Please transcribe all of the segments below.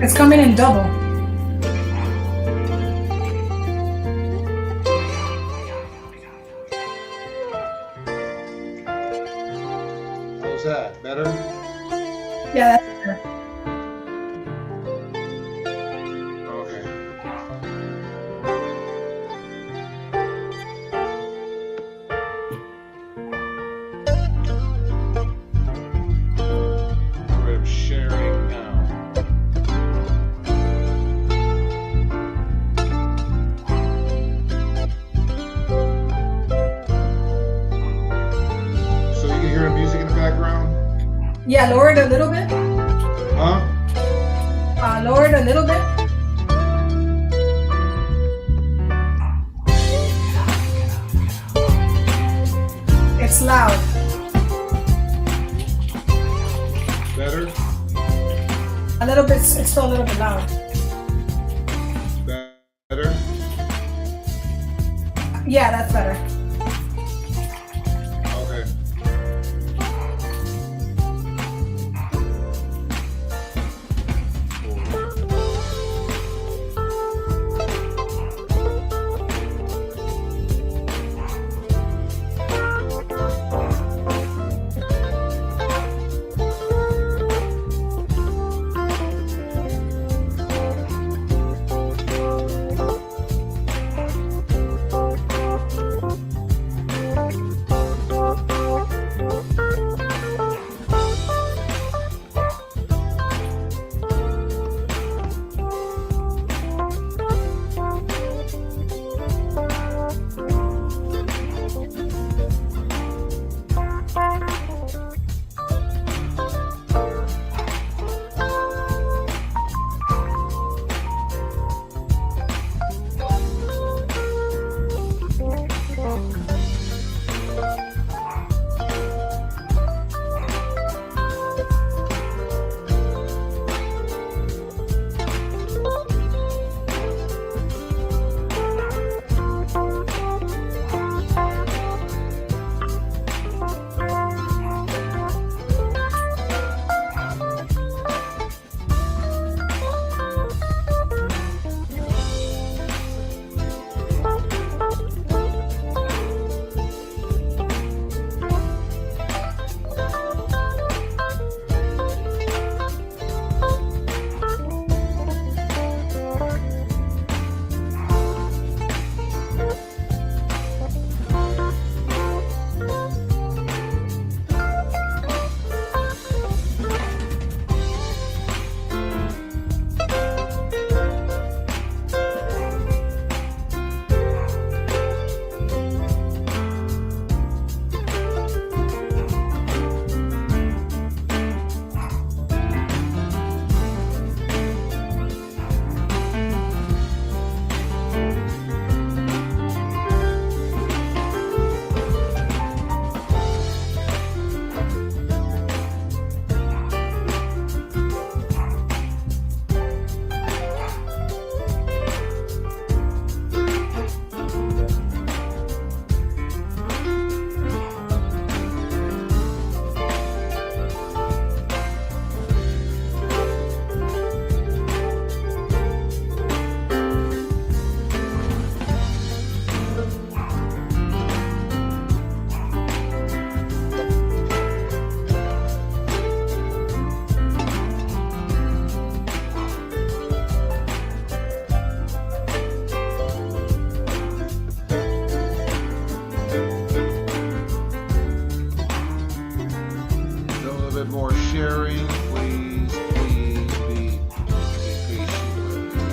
It's coming in double. How's that? Better? Yeah, that's better. Okay. I'm sharing now. So you can hear the music in the background? Yeah, lower it a little bit. Huh? Lower it a little bit. It's loud. Better? A little bit. It's still a little bit loud. Better? Yeah, that's better. Okay. More sharing, please be patient with me.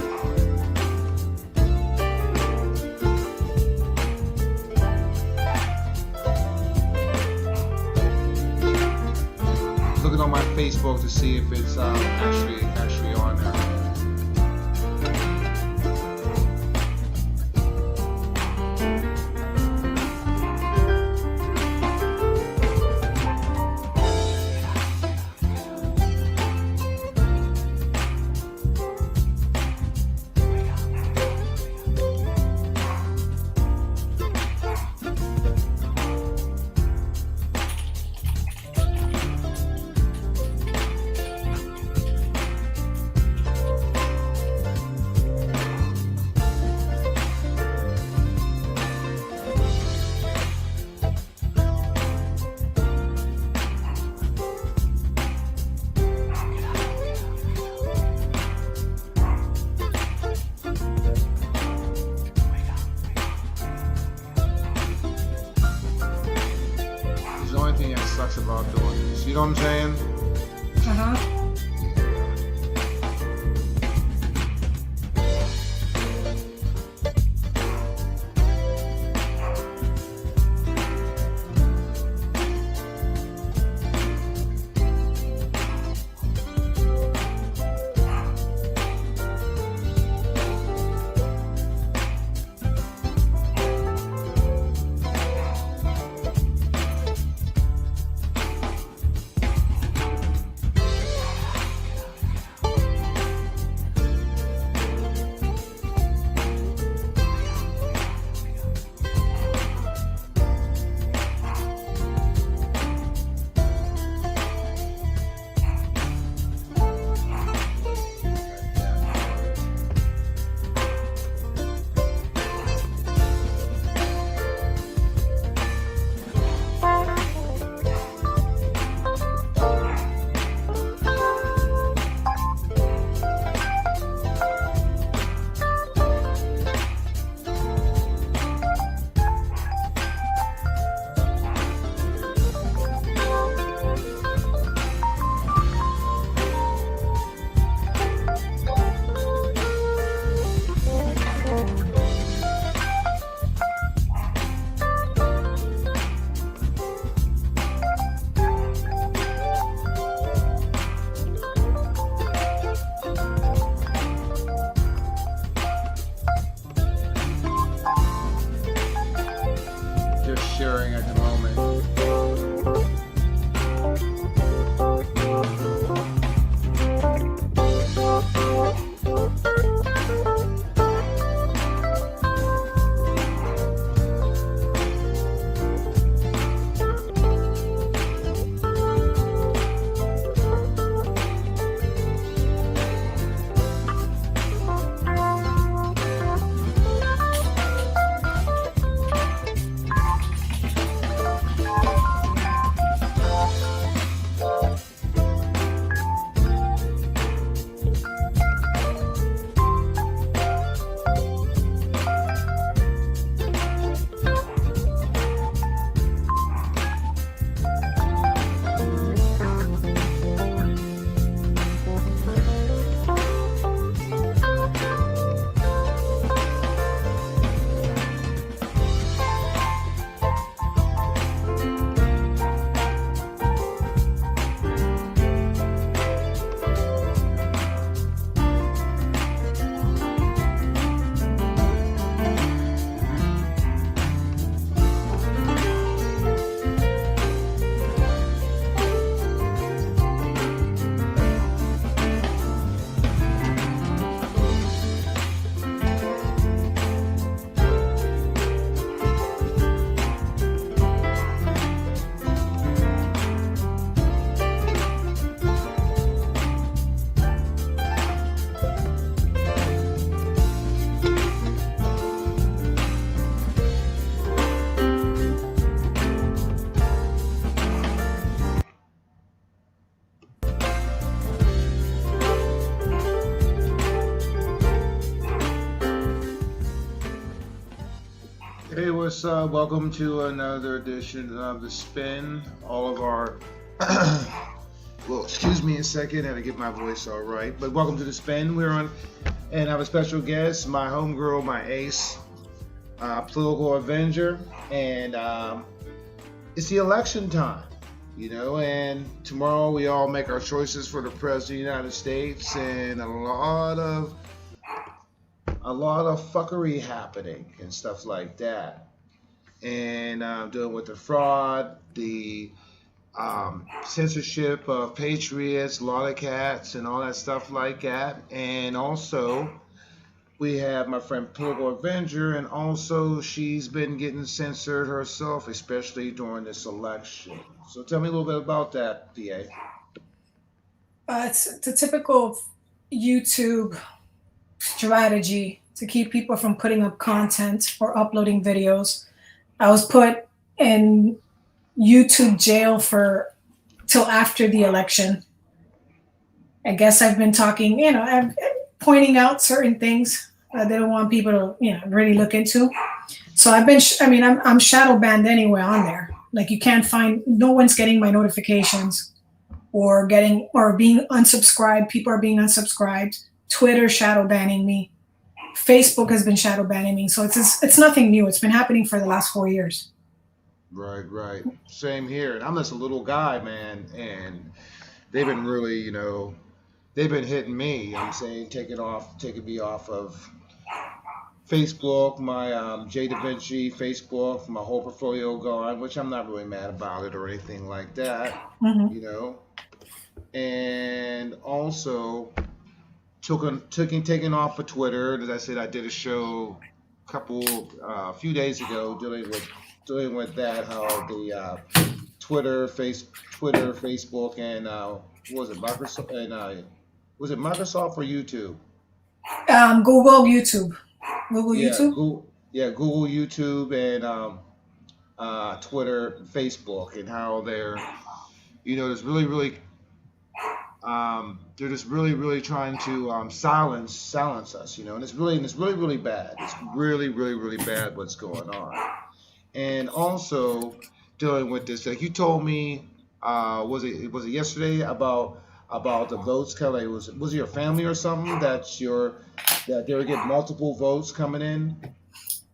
Looking on my Facebook to see if it's actually on there. know what I'm saying? Uh-huh. Just sharing at the moment. Hey, what's up? Welcome to another edition of The Spin. All of our, well, excuse me a second, I had to get my voice all right. But welcome to The Spin. We're on, and I have a special guest, my homegirl, my ace, political avenger. And it's the election time, you know, and tomorrow we all make our choices for the President of the United States, and a lot of fuckery happening and stuff like that. And dealing with the fraud, the censorship of patriots, a lot of cats, and all that stuff like that. And also, we have my friend Political Avenger, and also she's been getting censored herself, especially during this election. So tell me a little bit about that, PA. It's the typical YouTube strategy to keep people from putting up content or uploading videos. I was put in YouTube jail for till after the election. I guess I've been talking, I'm pointing out certain things they don't want people to, really look into. So I'm shadow banned anyway on there. Like you can't find, no one's getting my notifications or being unsubscribed. People are being unsubscribed. Twitter shadow banning me. Facebook has been shadow banning me. So it's nothing new. It's been happening for the last 4 years. Right. Same here. And I'm just a little guy, man, and they've been really, they've been hitting me. I'm saying taking me off of Facebook, my J Da Vinci Facebook, my whole portfolio gone, which I'm not really mad about it or anything like that, Mm-hmm. you know. And also taking off of Twitter. As I said, I did a show a few days ago dealing with that, how the Twitter, Facebook, and what was it Microsoft and was it Microsoft or YouTube? Google, YouTube. Google, Yeah, YouTube. Google, YouTube, and Twitter, Facebook, and how there's really they're just really trying to silence us, and it's really bad. It's really bad what's going on. And also dealing with this, like you told me, was it yesterday about the votes? Kelly, was it your family or something that they were getting multiple votes coming in?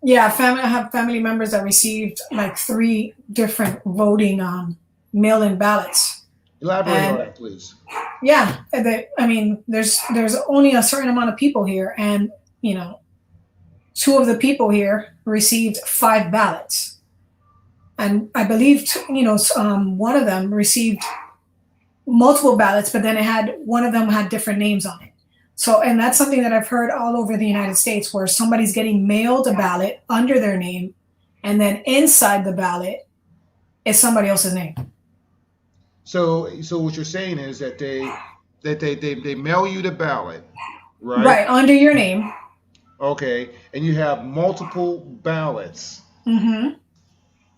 Yeah, I have family members that received like 3 different voting mail-in ballots, Elaborate on and that, please. yeah, I mean, there's only a certain amount of people here, and 2 of the people here received 5 ballots, and I believe one of them received multiple ballots, but then one of them had different names on it. So, and that's something that I've heard all over the United States, where somebody's getting mailed a ballot under their name, and then inside the ballot is somebody else's name. So what you're saying is that they mail you the ballot, right? Right, under your name. Okay, and you have multiple ballots Mm-hmm.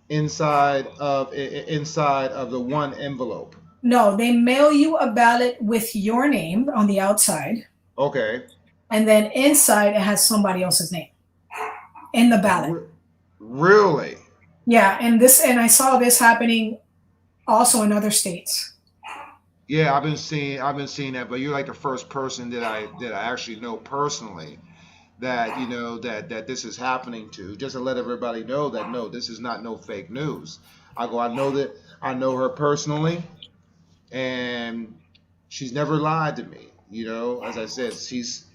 inside of the one envelope. No, they mail you a ballot with your name on the outside, Okay. and then inside it has somebody else's name in the ballot. Really? Yeah, and I saw this happening also in other states. Yeah, I've been seeing that, but you're like the first person that I actually know personally that that this is happening to. Just to let everybody know that no, this is not no fake news. I know her personally, and she's never lied to me. As I said, she's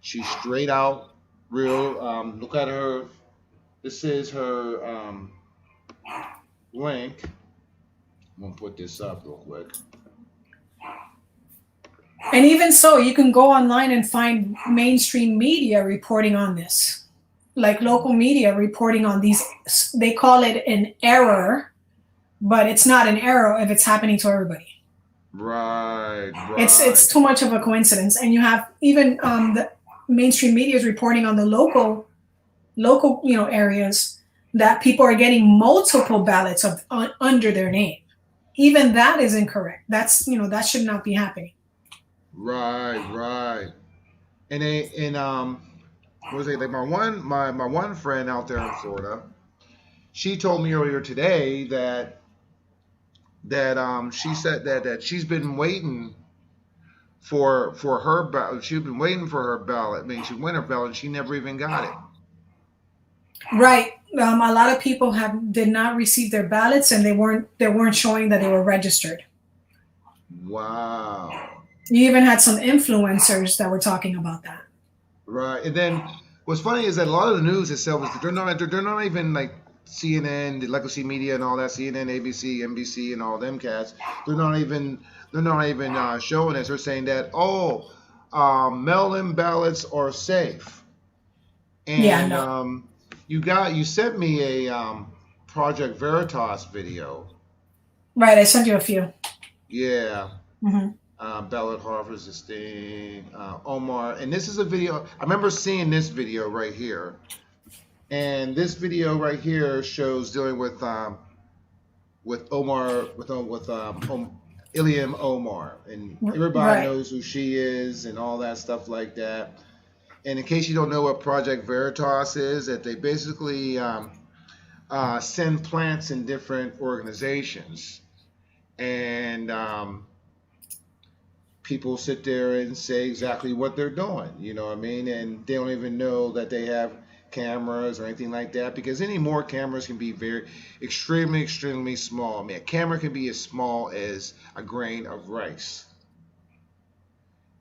straight out, real. Look at her. This is her link. I'm gonna put this up real quick. And even so, you can go online and find mainstream media reporting on this, like local media reporting on these. They call it an error, but it's not an error if it's happening to everybody. Right. It's too much of a coincidence. And you have even the mainstream media is reporting on the local areas that people are getting multiple ballots under their name. Even that is incorrect. That should not be happening. Right. And what was it, like my one friend out there in Florida, she told me earlier today that she said that she's been waiting for her ballot. She's been waiting for her ballot. I mean, she won her ballot and she never even got it. Right. A lot of people did not receive their ballots, and they weren't showing that they were registered. Wow. You even had some influencers that were talking about that. Right. And then what's funny is that a lot of the news itself is they're not even like CNN, the legacy media, and all that. CNN, ABC, NBC, and all them cats. They're not even showing us. They're saying that mail-in ballots are safe. And yeah, no. You sent me a Project Veritas video. Right, I sent you a few. Yeah. Mm-hmm. Ballot harvest, this thing, Omar, and this is a video. I remember seeing this video right here, and this video right here shows dealing with Omar, with Ilham Omar, and everybody knows who she is and all that stuff like that. And in case you don't know what Project Veritas is, that they basically send plants in different organizations, and people sit there and say exactly what they're doing. You know what I mean? And they don't even know that they have cameras or anything like that, because anymore cameras can be very extremely small. I mean, a camera can be as small as a grain of rice,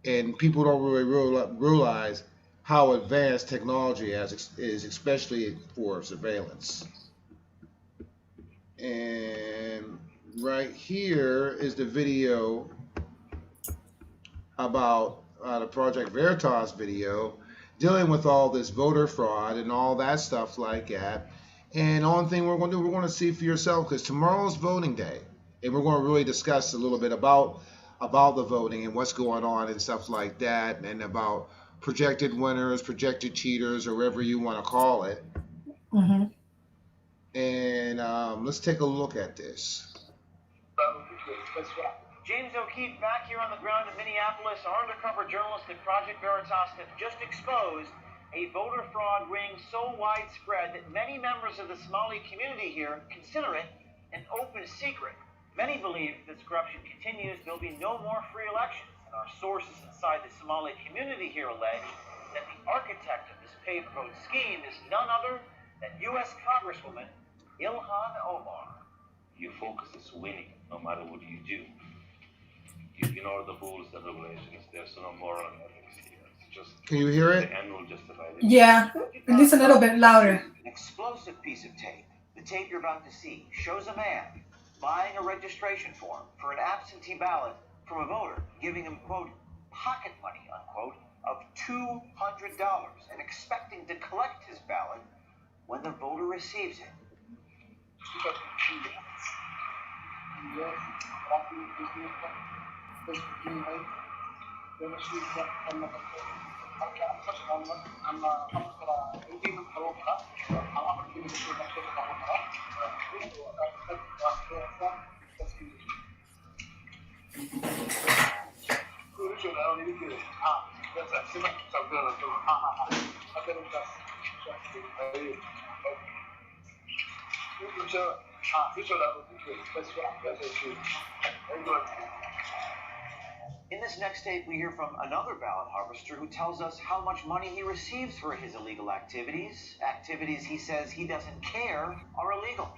and people don't really realize how advanced technology is, especially for surveillance. And right here is the video about the Project Veritas video, dealing with all this voter fraud and all that stuff like that. And the only thing we're going to do, we're going to see for yourself, because tomorrow's voting day, and we're going to really discuss a little bit about the voting and what's going on and stuff like that, and about projected winners, projected cheaters, or whatever you want to call it. Mm-hmm. And let's take a look at this. James O'Keefe back here on the ground in Minneapolis. Our undercover journalists at Project Veritas have just exposed a voter fraud ring so widespread that many members of the Somali community here consider it an open secret. Many believe if this corruption continues, there'll be no more free elections. And our sources inside the Somali community here allege that the architect of this pay-for-vote scheme is none other than U.S. Congresswoman Ilhan Omar. Your focus is winning, no matter what you do. You ignore the rules and regulations. There's no moral and ethics here. It's just, can you hear it? The end will justify it. Yeah, at least a little bit louder. An explosive piece of tape. The tape you're about to see shows a man buying a registration form for an absentee ballot from a voter, giving him, quote, pocket money, unquote, of $200 and expecting to collect his ballot when the voter receives it. In this next tape, we hear from another ballot harvester who tells us how much money he receives for his illegal activities. Activities he says he doesn't care are illegal.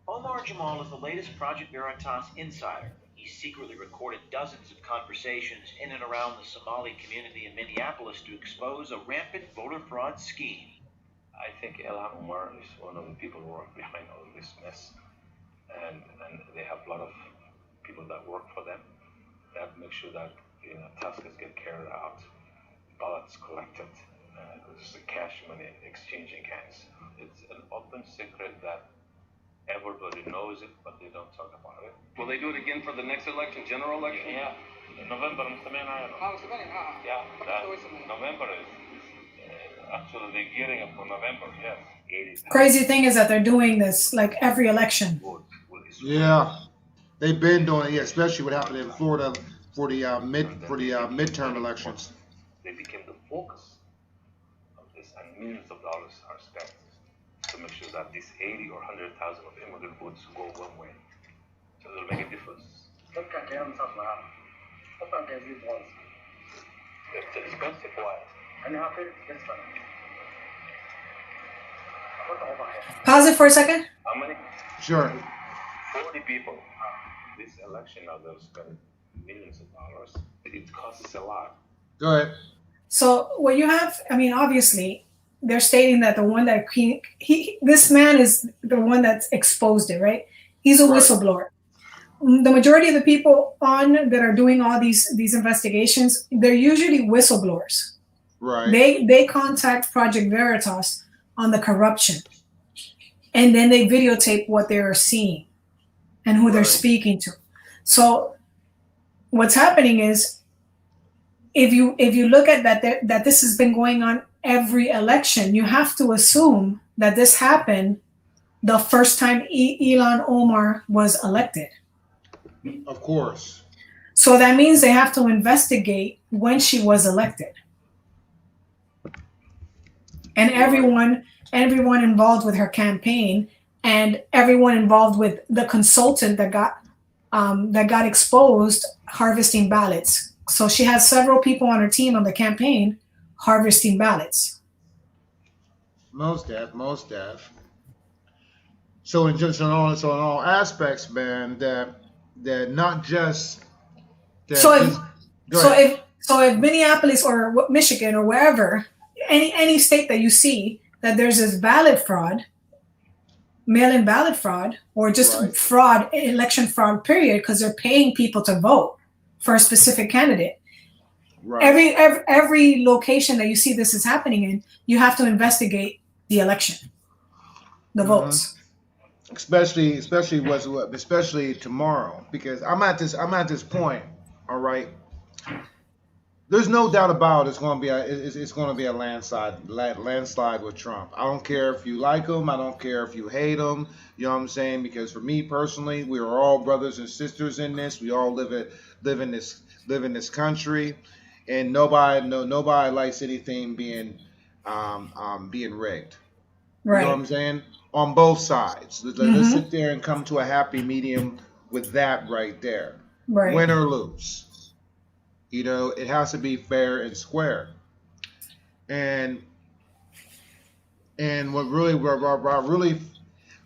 Omar Jamal is the latest Project Veritas insider. He secretly recorded dozens of conversations in and around the Somali community in Minneapolis to expose a rampant voter fraud scheme. I think Ilhan Omar is one of the people who are behind all of this mess. And they have a lot of people that work for them. They have to make sure that tasks get carried out, ballots collected, there's the cash money exchanging hands. It's an open secret that everybody knows it, but they don't talk about it. Will they do it again for the next election, general election? Yeah, November. Yeah, November is actually they're gearing up for November. Yes. Crazy thing is that they're doing this like every election. Yeah, they've been doing it, yeah, especially what happened in Florida for the midterm elections. They became the focus of this, and millions of dollars are spent to make sure that these 80 or 100,000 of immigrant votes go one way. So it'll make a difference. It's expensive. Why? Pause it for a second. How many? Sure. 40 people. This election now they'll spend millions of dollars. It costs a lot. Go ahead. So what you have, I mean, obviously, they're stating that the one that this man is the one that's exposed it, right? He's a whistleblower. The majority of the people that are doing all these investigations, they're usually whistleblowers. Right. They contact Project Veritas on the corruption, and then they videotape what they're seeing and who they're speaking to. So what's happening is, if you look at that this has been going on every election, you have to assume that this happened the first time Ilhan Omar was elected. Of course. So that means they have to investigate when she was elected. And everyone involved with her campaign, and everyone involved with the consultant that got exposed harvesting ballots. So she has several people on her team on the campaign harvesting ballots. Most deaf. So in just on all aspects, man, that not just that. So just, if Minneapolis or Michigan or wherever, any state that you see that there's this ballot fraud, mail-in ballot fraud, or just Right. fraud, election fraud, period, because they're paying people to vote for a specific candidate. Right. Every location that you see this is happening in, you have to investigate the election, the votes. especially tomorrow, because I'm at this point. All right. There's no doubt about it's going to be a landslide with Trump. I don't care if you like him. I don't care if you hate him. You know what I'm saying? Because for me personally, we are all brothers and sisters in this. We all live in this country, and nobody likes anything being rigged. Right. You know what I'm saying? On both sides. Let's sit there and come to a happy medium with that right there. Right. Win or lose. You know, it has to be fair and square. And what really,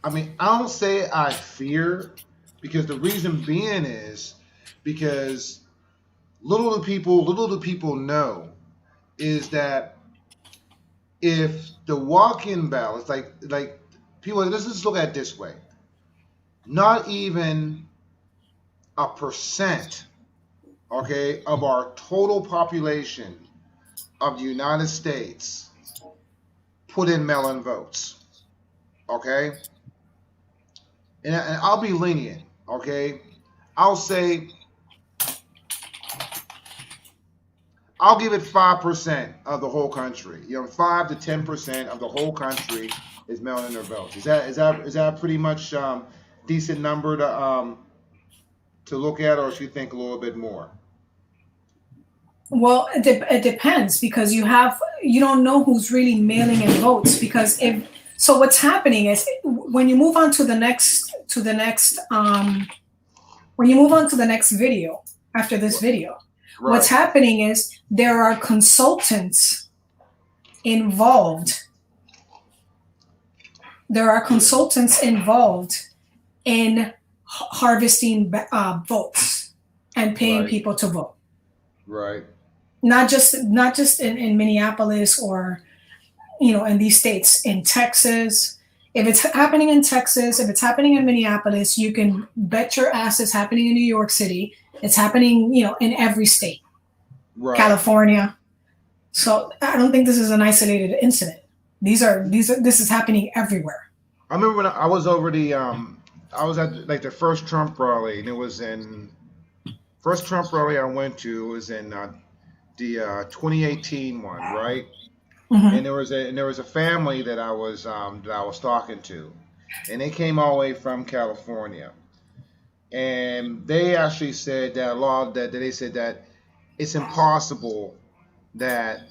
I mean, I don't say I fear, because the reason being is because little do people know is that if the walk-in ballots, like people, let's just look at it this way, not even a percent, okay, of our total population of the United States put in mail-in votes, okay? And I'll be lenient, okay? I'll give it 5% of the whole country. You know, 5 to 10% of the whole country is mailing in their votes. Is that pretty much decent number to look at, or should you think a little bit more? Well, it depends, because you don't know who's really mailing in votes, because what's happening is when you move on to the next video after this video, Right. what's happening is there are consultants involved. There are consultants involved in harvesting votes and paying Right. people to vote. Right. Not just in Minneapolis or, in these states, in Texas. If it's happening in Texas, if it's happening in Minneapolis, you can bet your ass it's happening in New York City. It's happening, in every state, Right. California. So I don't think this is an isolated incident. This is happening everywhere. I remember when I was over I was at like the first Trump rally, and it was first Trump rally I went to was in the 2018 one, right? Mm-hmm. And there was a family that I was talking to, and they came all the way from California, and they actually said that they said that it's impossible that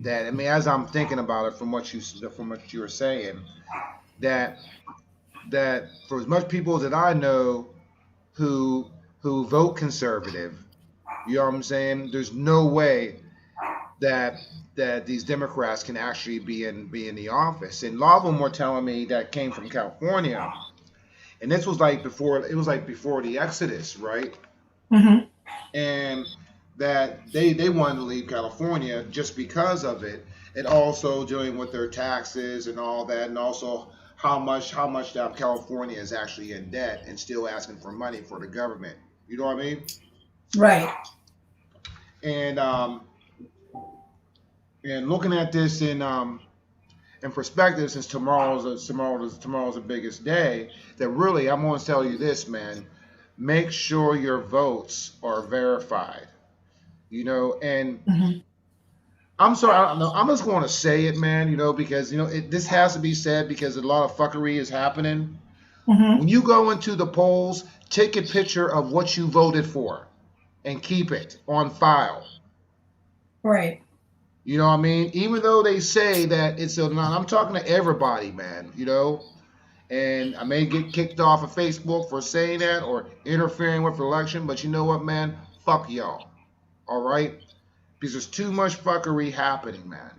I mean, as I'm thinking about it from what you were saying, that for as much people that I know who vote conservative, you know what I'm saying, there's no way that these Democrats can actually be in the office. And a lot of them were telling me that came from California, and this was like before the Exodus, right? Mm-hmm. And that they wanted to leave California just because of it, and also dealing with their taxes and all that, and also how much that California is actually in debt and still asking for money for the government. You know what I mean? Right. And looking at this in perspective, since tomorrow's the biggest day, that really I'm going to tell you this, man. Make sure your votes are verified. You know, and Mm-hmm. I'm sorry. I don't know. I'm just going to say it, man. Because this has to be said because a lot of fuckery is happening. Mm-hmm. When you go into the polls, take a picture of what you voted for and keep it on file. Right. You know what I mean? Even though they say that it's I'm talking to everybody, man. And I may get kicked off of Facebook for saying that or interfering with the election, but you know what, man? Fuck y'all. All right? Because there's too much fuckery happening, man.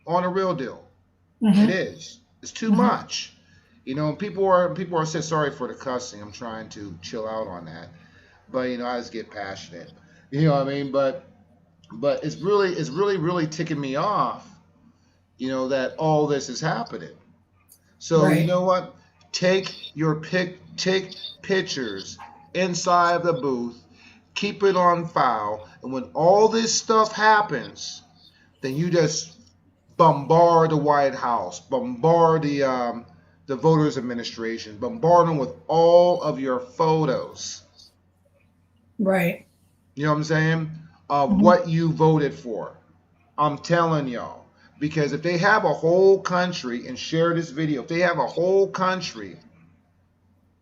On a real deal. It Mm-hmm. is. It's too Mm-hmm. much. People are saying sorry for the cussing. I'm trying to chill out on that. But I just get passionate. You know what I mean? But it's really ticking me off, that all this is happening. So you Right. know what? Take pictures inside the booth, keep it on file, and when all this stuff happens, then you just bombard the White House, bombard the voters administration, bombard them with all of your photos. Right. You know what I'm saying? Of Mm-hmm. what you voted for. I'm telling y'all. Because if they have a whole country, and share this video, if they have a whole country,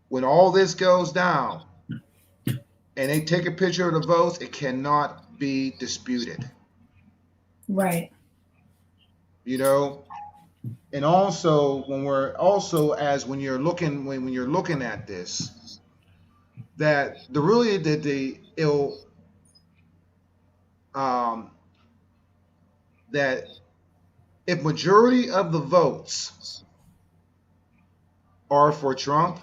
when all this goes down, and they take a picture of the votes, it cannot be disputed. Right. And also when you're looking at this, that the ill that if majority of the votes are for Trump,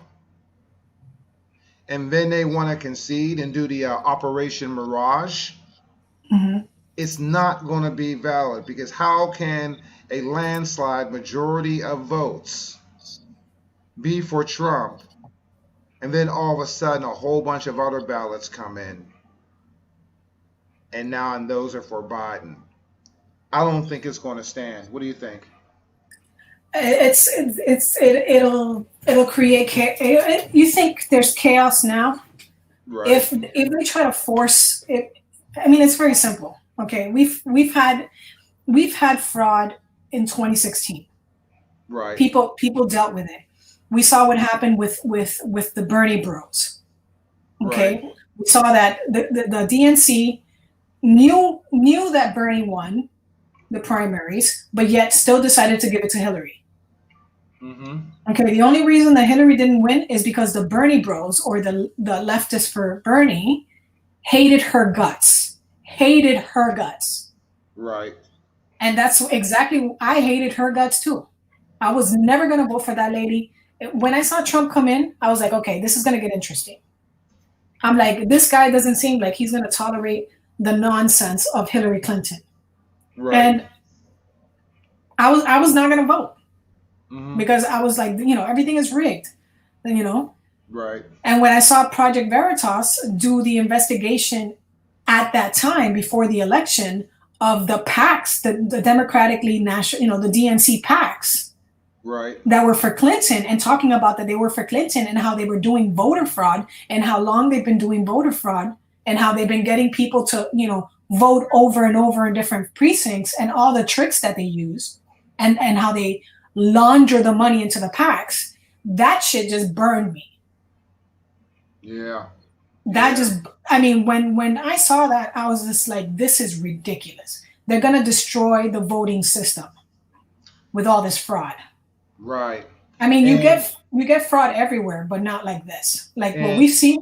and then they want to concede and do the Operation Mirage, Mm-hmm. it's not going to be valid, because how can a landslide majority of votes be for Trump, and then all of a sudden a whole bunch of other ballots come in, and those are for Biden? I don't think it's going to stand. What do you think? It'll create chaos. You think there's chaos now? Right. If they try to force it, I mean, it's very simple. Okay, we've had fraud in 2016. Right. People dealt with it. We saw what happened with the Bernie Bros. Okay, Right. we saw that the DNC knew that Bernie won the primaries, but yet still decided to give it to Hillary. Mm-hmm. Okay, the only reason that Hillary didn't win is because the Bernie Bros, or the leftists for Bernie, hated her guts. Right. And that's exactly, I hated her guts too. I was never going to vote for that lady. When I saw Trump come in, I was like, okay, this is going to get interesting. I'm like, this guy doesn't seem like he's going to tolerate the nonsense of Hillary Clinton. Right. And I was not going to vote. Mm-hmm. Because I was like, everything is rigged, Right. And when I saw Project Veritas do the investigation at that time before the election of the PACs, the democratically national, the DNC PACs, Right. that were for Clinton, and talking about that they were for Clinton and how they were doing voter fraud and how long they've been doing voter fraud and how they've been getting people to, vote over and over in different precincts, and all the tricks that they use, and how they launder the money into the PACs. That shit just burned me. Yeah. When I saw that, I was just like, this is ridiculous. They're going to destroy the voting system with all this fraud. Right. I mean, you get fraud everywhere, but not like this. Like what we've seen.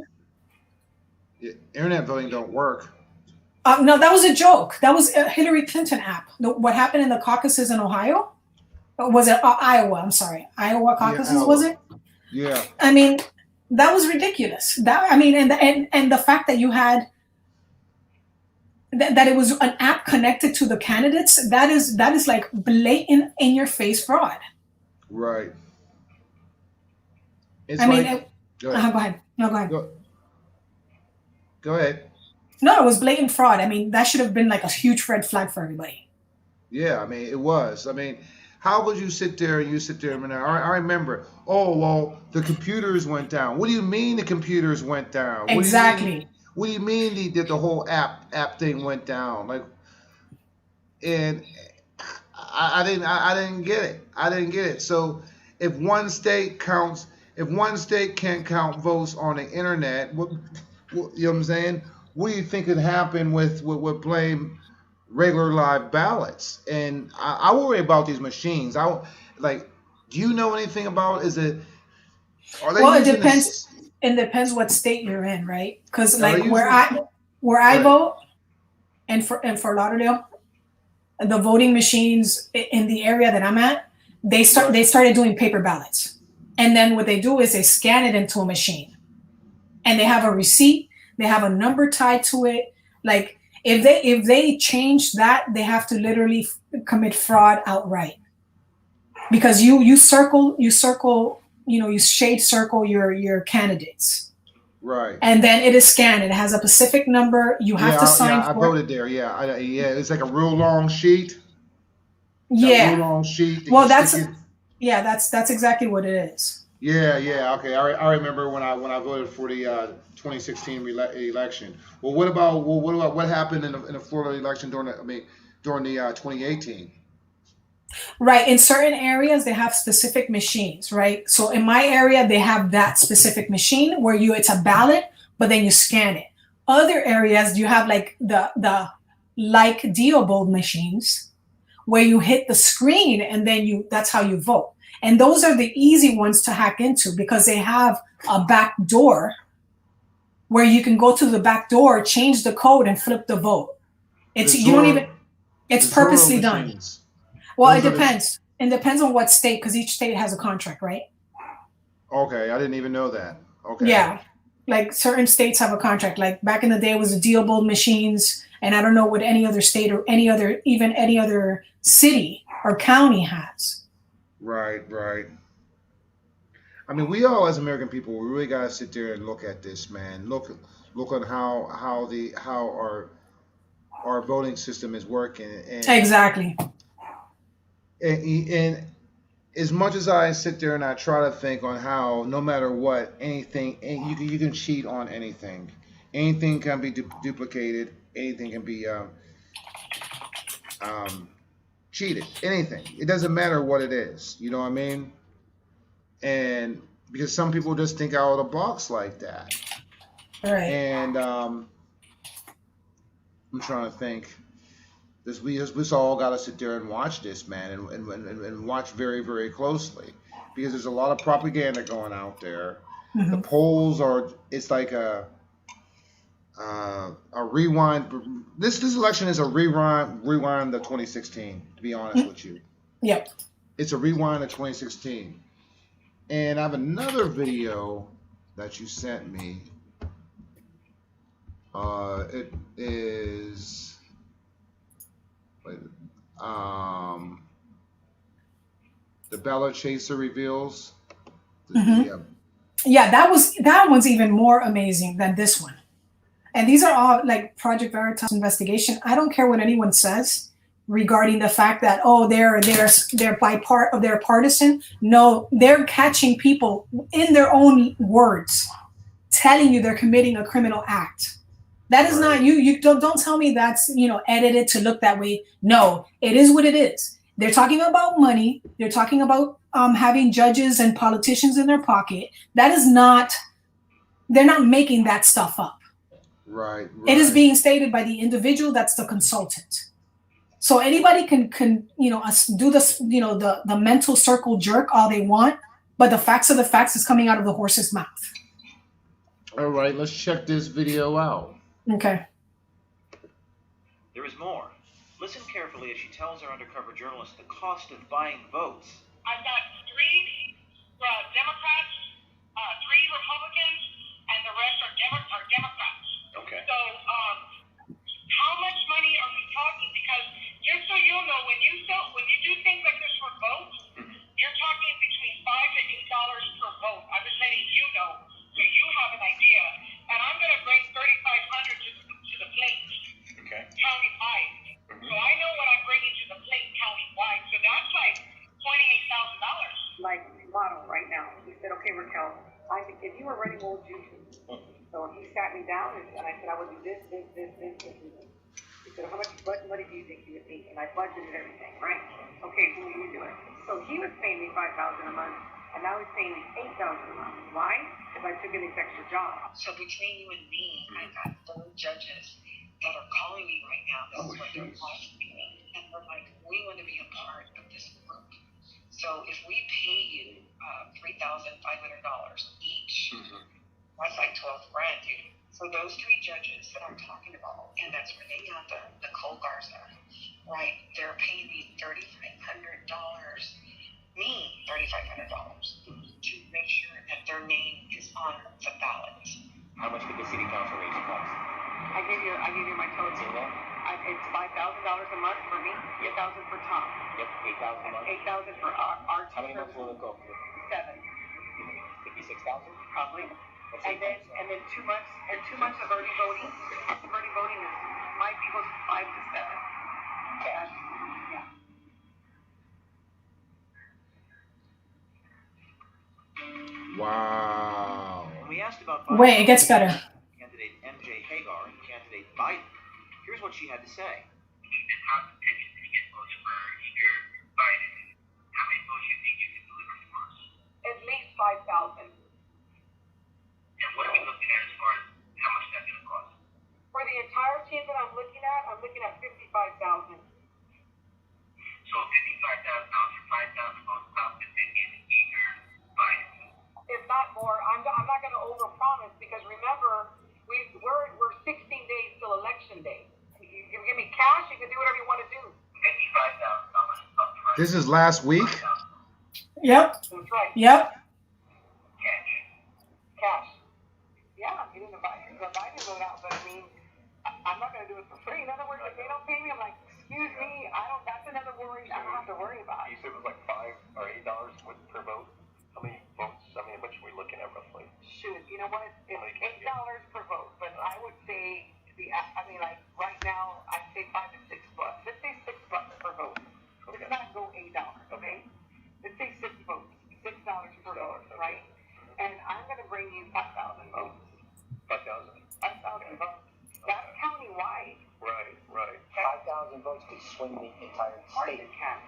Internet voting don't work. No, that was a joke. That was a Hillary Clinton app. What happened in the caucuses in Ohio? Was it Iowa? I'm sorry. Iowa caucuses, Iowa. was it? Yeah. I mean, that was ridiculous. And the fact that you had that it was an app connected to the candidates, that is like blatant in your face fraud. Right. Go ahead. No, go ahead. Go ahead. No, it was blatant fraud. I mean, that should have been like a huge red flag for everybody. Yeah, it was. How would you sit there and I remember, oh, well, the computers went down. What do you mean the computers went down? Exactly. What do you mean the whole app thing went down? Like, and I didn't get it. I didn't get it. So if one state counts, if one state can't count votes on the internet, you know what I'm saying? What do you think could happen with playing regular live ballots? And I worry about these machines. Like, do you know anything about? Are they Well, it using depends. this? It depends what state you're in, right? Because Are they like using? where Go I ahead. vote and for Lauderdale, the voting machines in the area that I'm at, Right. they started doing paper ballots. And then what they do is they scan it into a machine. And they have a receipt, they have a number tied to it. Like if they change that, they have to literally commit fraud outright. Because you circle, you shade circle your candidates. Right. And then it is scanned. It has a specific number. You have to sign I for it. voted there. Yeah, yeah. It's like a real long sheet. Got a real Yeah. long sheet that you Well, stick it. that's exactly what it is. Yeah. Okay, I remember when I voted for the 2016 election. Well, what happened in the Florida election during the 2018? Right. In certain areas, they have specific machines, right? So in my area, they have that specific machine where it's a ballot, but then you scan it. Other areas, you have like the like Diebold machines where you hit the screen and then that's how you vote. And those are the easy ones to hack into because they have a back door where you can go to the back door, change the code, and flip the vote. The You don't Zorro, even. the It's Zorro purposely done. machines. Well, it Those are the. depends. It depends on what state, because each state has a contract, right? Okay, I didn't even know that. Okay. Yeah. Like certain states have a contract. Like back in the day, it was the Dealable machines, and I don't know what any other state or even any other city or county has. Right. I mean, we all as American people, we really gotta sit there and look at this, man. Look on how our voting system is working, Exactly. and as much as I sit there and I try to think on how no matter what anything you can cheat on anything can be duplicated, anything can be um, cheated, anything. It doesn't matter what it is, you know what I mean? And because some people just think out of the box like that, All right. and I'm trying to think. We all got to sit there and watch this, man, and watch very, very closely because there's a lot of propaganda going out there. The Mm-hmm. polls are, it's like a rewind. This election is a rewind of 2016, to be honest with you. Yep. It's a rewind of 2016. And I have another video that you sent me. It is. The ballot chaser reveals. Mm-hmm. Yeah, that one's even more amazing than this one. And these are all like Project Veritas investigation. I don't care what anyone says regarding the fact that they're partisan. No, they're catching people in their own words, telling you they're committing a criminal act. That is not you. You don't tell me that's edited to look that way. No, it is what it is. They're talking about money. They're talking about having judges and politicians in their pocket. That is not. They're not making that stuff up. Right. It is being stated by the individual that's the consultant. So anybody can do this the mental circle jerk all they want, but the facts of the facts is coming out of the horse's mouth. All right, let's check this video out. Okay. There is more. Listen carefully as she tells our undercover journalist the cost of buying votes. I've got 3 Democrats, 3 Republicans, and the rest are Democrats. Okay. So, how much money are we talking? Because just so you'll know, when you do things like this for votes, you're talking between $5 to $8 per vote. I'm just letting you know, so you have an idea. And I'm going to bring $3,500 to the plate. Okay. Countywide. So I know what I'm bringing to the plate countywide. So that's like $28,000. Like model right now. He said, "Okay, Raquel, I think if you were ready, what would you do?" So he sat me down and I said, "I would do this, and this." So how much, what did you think he would be? And I budgeted everything, right? Okay, so what are you doing? So he was paying me $5,000 a month, and now he's paying me $8,000 a month. Why? Because I took in this extra job. So between you and me, I've got 4 judges that are calling me right now. This is what they're asking me. And we're like, we want to be a part of this group. So if we pay you $3,500 each, that's like 12 grand, dude. For those 3 judges that I'm talking about, and that's Renee Yanda, Nicole Garza, right? They're paying me $3,500, to make sure that their name is on the ballot. How much did the city council raise cost? I give you my total. It's $5,000 a month for me, 8,000 for Tom. Yep, 8,000 a month. 8,000 for our How many months will it go for? 7. 56,000? Probably. And then 2 months of early voting. Early voting is might be goes 5 to 7. Cash. Yeah. Wow. When we asked about Wait, it gets better. candidate MJ Hagar and candidate Biden, here's what she had to say. And how potentially to get votes for your Biden? How many votes do you think you can deliver for us? At least 5,000. And what are we looking at as far as how much that's going to cost? For the entire team that I'm looking at 55,000. So 55,000 for 5,000 votes, top opinion, eager, Biden. If not more, I'm not going to overpromise because remember, we're 16 days till election day. You can give me cash, you can do whatever you want to do. $55,000. This is last week? Yep. That's right. Yep. Cash. Yeah, I'm getting the Biden vote out, but I mean, I'm not going to do it for free. In other words, if they don't pay me, I'm like, excuse me, that's another worry I don't have to worry about. You said it was like $5 or $8 per vote? How many votes? I mean, how much are we looking at roughly? Shoot, you know what? It's $8 per vote, but I would say like right now, I'd say $5 to $6. Let's say $6 per vote. Let's not go $8, okay? Let's say 6 votes, $6 per vote, right? And I'm going to bring you 5,000 votes. 5,000? 5,000 votes. That's county-wide. Right. 5,000 votes could swing the entire Party state. can.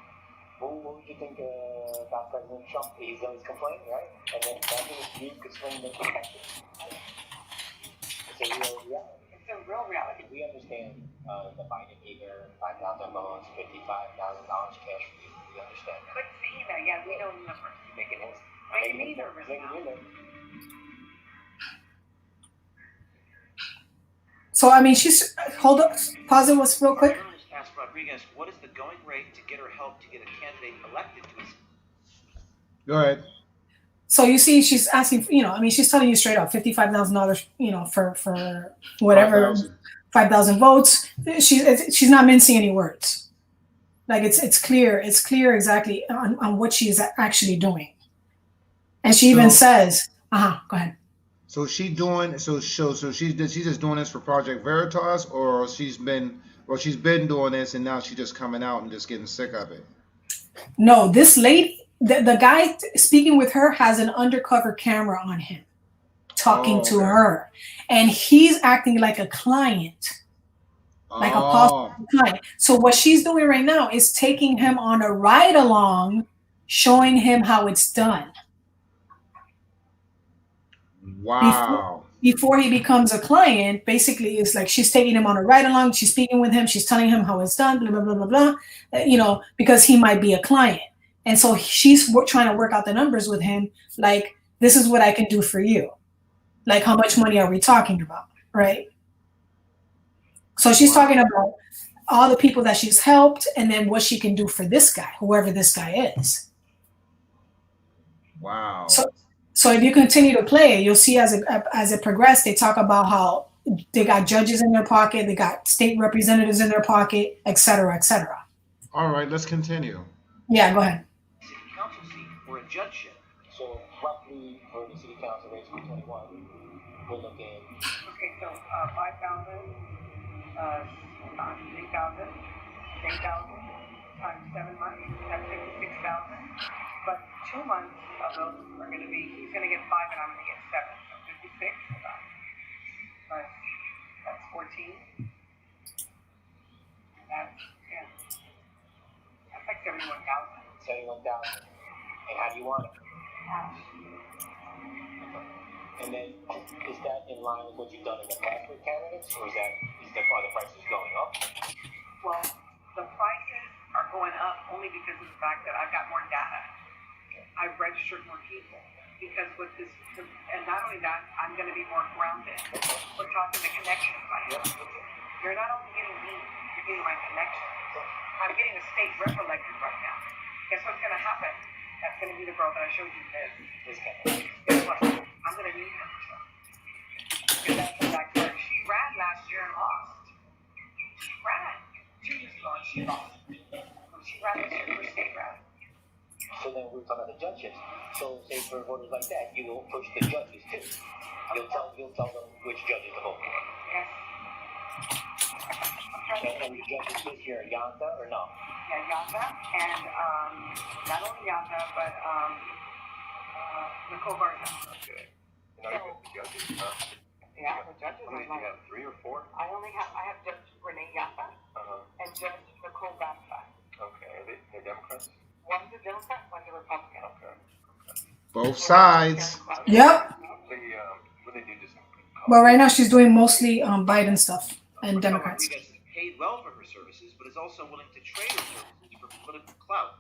What would you think about President Trump? He's always complaining, right? And then imagine if you could swing the country. It's a real reality. It's a real reality. We understand the Biden figure, 5,000 votes, $55,000 cash for you. We understand that. But see that, yeah, we know the numbers. Making it. Making me nervous Making now. you nervous. So I mean, she's hold up, pause it was real quick. Journalist asked Rodriguez, what is the going rate to get her help to get a candidate elected to his... Go ahead. So you see, she's asking, I mean, she's telling you straight up, $55,000, for whatever, 5,000 votes. She's not mincing any words. Like it's clear exactly on what she's actually doing. And she even says, go ahead. So she's doing just doing this for Project Veritas, or she's been doing this and now she's just coming out and just getting sick of it. No, this lady, the guy speaking with her has an undercover camera on him, talking to her, and he's acting like a client, like a possible client. So what she's doing right now is taking him on a ride along, showing him how it's done. Wow. Before he becomes a client, basically it's like she's taking him on a ride along, she's speaking with him, she's telling him how it's done, blah, blah, blah, blah, blah, because he might be a client. And so she's trying to work out the numbers with him, like, this is what I can do for you. Like, how much money are we talking about, right? So she's talking about all the people that she's helped and then what she can do for this guy, whoever this guy is. Wow. So if you continue to play, you'll see as it progresses, they talk about how they got judges in their pocket, they got state representatives in their pocket, et cetera, et cetera. All right, let's continue. Yeah, go ahead. City council seat or a judgeship. So roughly for the city council race for 21, we're looking. Okay, so 5,000, 3,000 times 7 months, that's 56,000. But 2 months of those are going to be, he's going to get 5 and I'm going to get 7. So 56, that's 14. you want it. And then, is that in line with what you've done in the past with candidates, or are the prices going up? Well, the prices are going up only because of the fact that I've got more data. I've registered more people because with this, and not only that, I'm going to be more grounded. We're talking the connection plan. You're not only getting me, you're getting my connection. I'm getting a state rep elected right now. Guess what's going to happen? That's going to be the girl that I showed you this candidate. Guess what? I'm going to need her. Because that's the fact that she ran last year and lost. She ran 2 years ago and she lost. When she ran this year for state rep. So then we're talking about the judges. So say for voters like that, you will push the judges too. You'll tell them which judges to vote for. Yes. And the judges this year, Yanta or no? Yeah, Yanta, and not only Yanta, but Nicole Barton. Okay. You're not even the judges, huh? Yeah, the judges How many are do you like, have? 3 or 4? I have Judge Renee Yanta and Judge Nicole Barton. Okay. Are they're Democrats? One's a Democrat, one's a Republican. Okay. Both sides. Yep. What they do just. But right now she's doing mostly Biden stuff and Raquel Democrats. Rodriguez is paid well for her services, but is also willing to trade her services for political clout.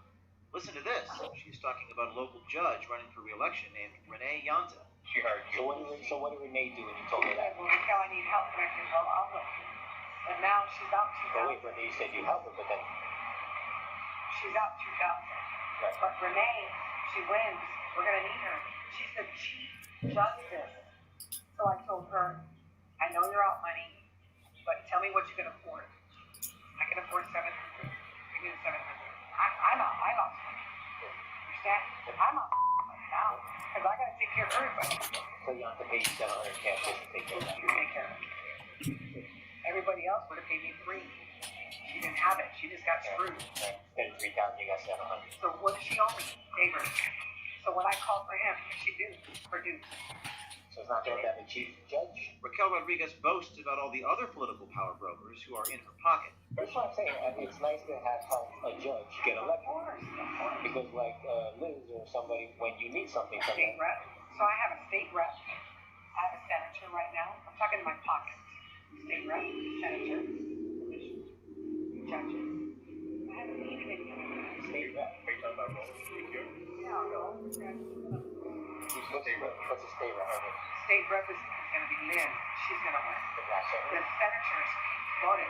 Listen to this. She's talking about a local judge running for re-election named Renee Yanta. She heard. So what did Renee do when you told her that? Well, Raquel, I need help. And I said, well, I'll look. And now she's out 2,000. Oh wait, Renee, you said you helped her, but then She's out 2,000. right. But Renee, she wins. We're going to need her. She's the chief justice. So I told her, I know you're out money, but tell me what you can afford. I can afford 700. Give me the 700. I'm out. I lost money. Understand? I'm out money now because I got to take care of everybody. So you have to pay you 700 cash just to take care of that. You take care of it. Everybody else would have paid me 3. She didn't have it. She just got screwed. Right. Instead of 3,000, you got 700. So what does she owe me? Favors. So when I called for him, she did produce. So it's not going to have a chief judge. Raquel Rodriguez boasts about all the other political power brokers who are in her pocket. That's what I'm saying. I mean, it's nice to have a judge get elected. Because like Liz or somebody, when you need something from State them, rep. So I have a state rep. I have a senator right now. I'm talking to my pocket. State rep, senator, judges. I haven't needed any of them. state rep. Are you talking about Roland here? No. What's a state rep? State rep is going to be Lynn. She's going to win. The senators voted.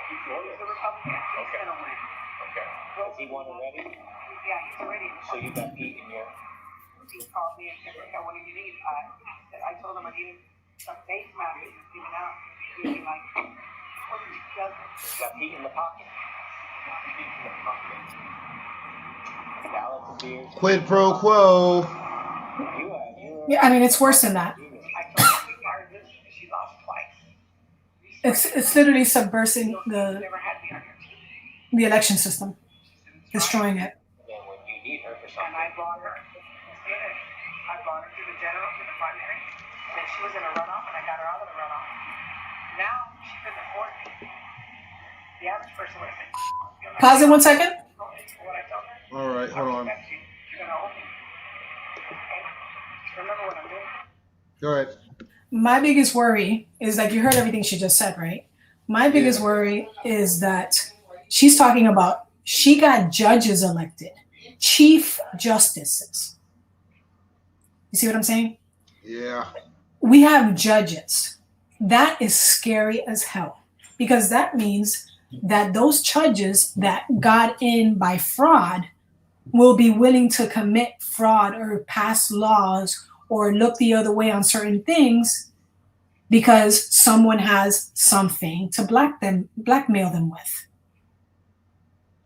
He's a Republican. He's going to win. Okay. Has he won already? Yeah, he's already. So you got Pete in your. He called me and said, what do you need? I told him I needed some face masks given out. He was like, what did you do? Got Pete in the pocket. Ballots and beers. Quid pro quo. Yeah, I mean it's worse than that. I told her we fired this because she lost twice. It's literally subversing the Never had me on your team. election system, destroying it. Then when you need her for And something. I brought her. I brought her to the general, to the primary. Then she was in a runoff, and I got her out of the runoff. Now she couldn't afford me. The average person would have said, Pause it 1 second. what I told her. All right, hold on. You're gonna owe me. Okay? Just remember what I'm doing. Go ahead. My biggest worry is like you heard everything she just said, right? My biggest worry is that she's talking about she got judges elected, chief justices. You see what I'm saying? Yeah. We have judges. That is scary as hell because that means that those judges that got in by fraud will be willing to commit fraud or pass laws or look the other way on certain things because someone has something to blackmail them with.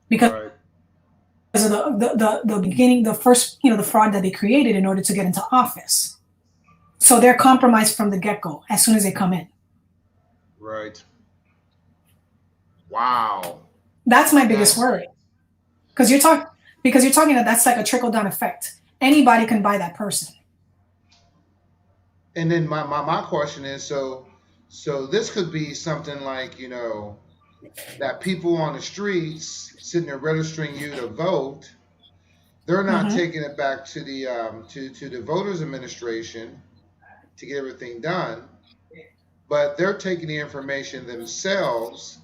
Because Right. of the beginning, the first, the fraud that they created in order to get into office. So they're compromised from the get-go as soon as they come in. Right. Wow. That's my biggest worry. Because you're talking that that's like a trickle-down effect. Anybody can buy that person. And then my question is, so this could be something like, that people on the streets sitting there registering you to vote, They're not Mm-hmm. taking it back to the to the voters administration to get everything done, but they're taking the information themselves.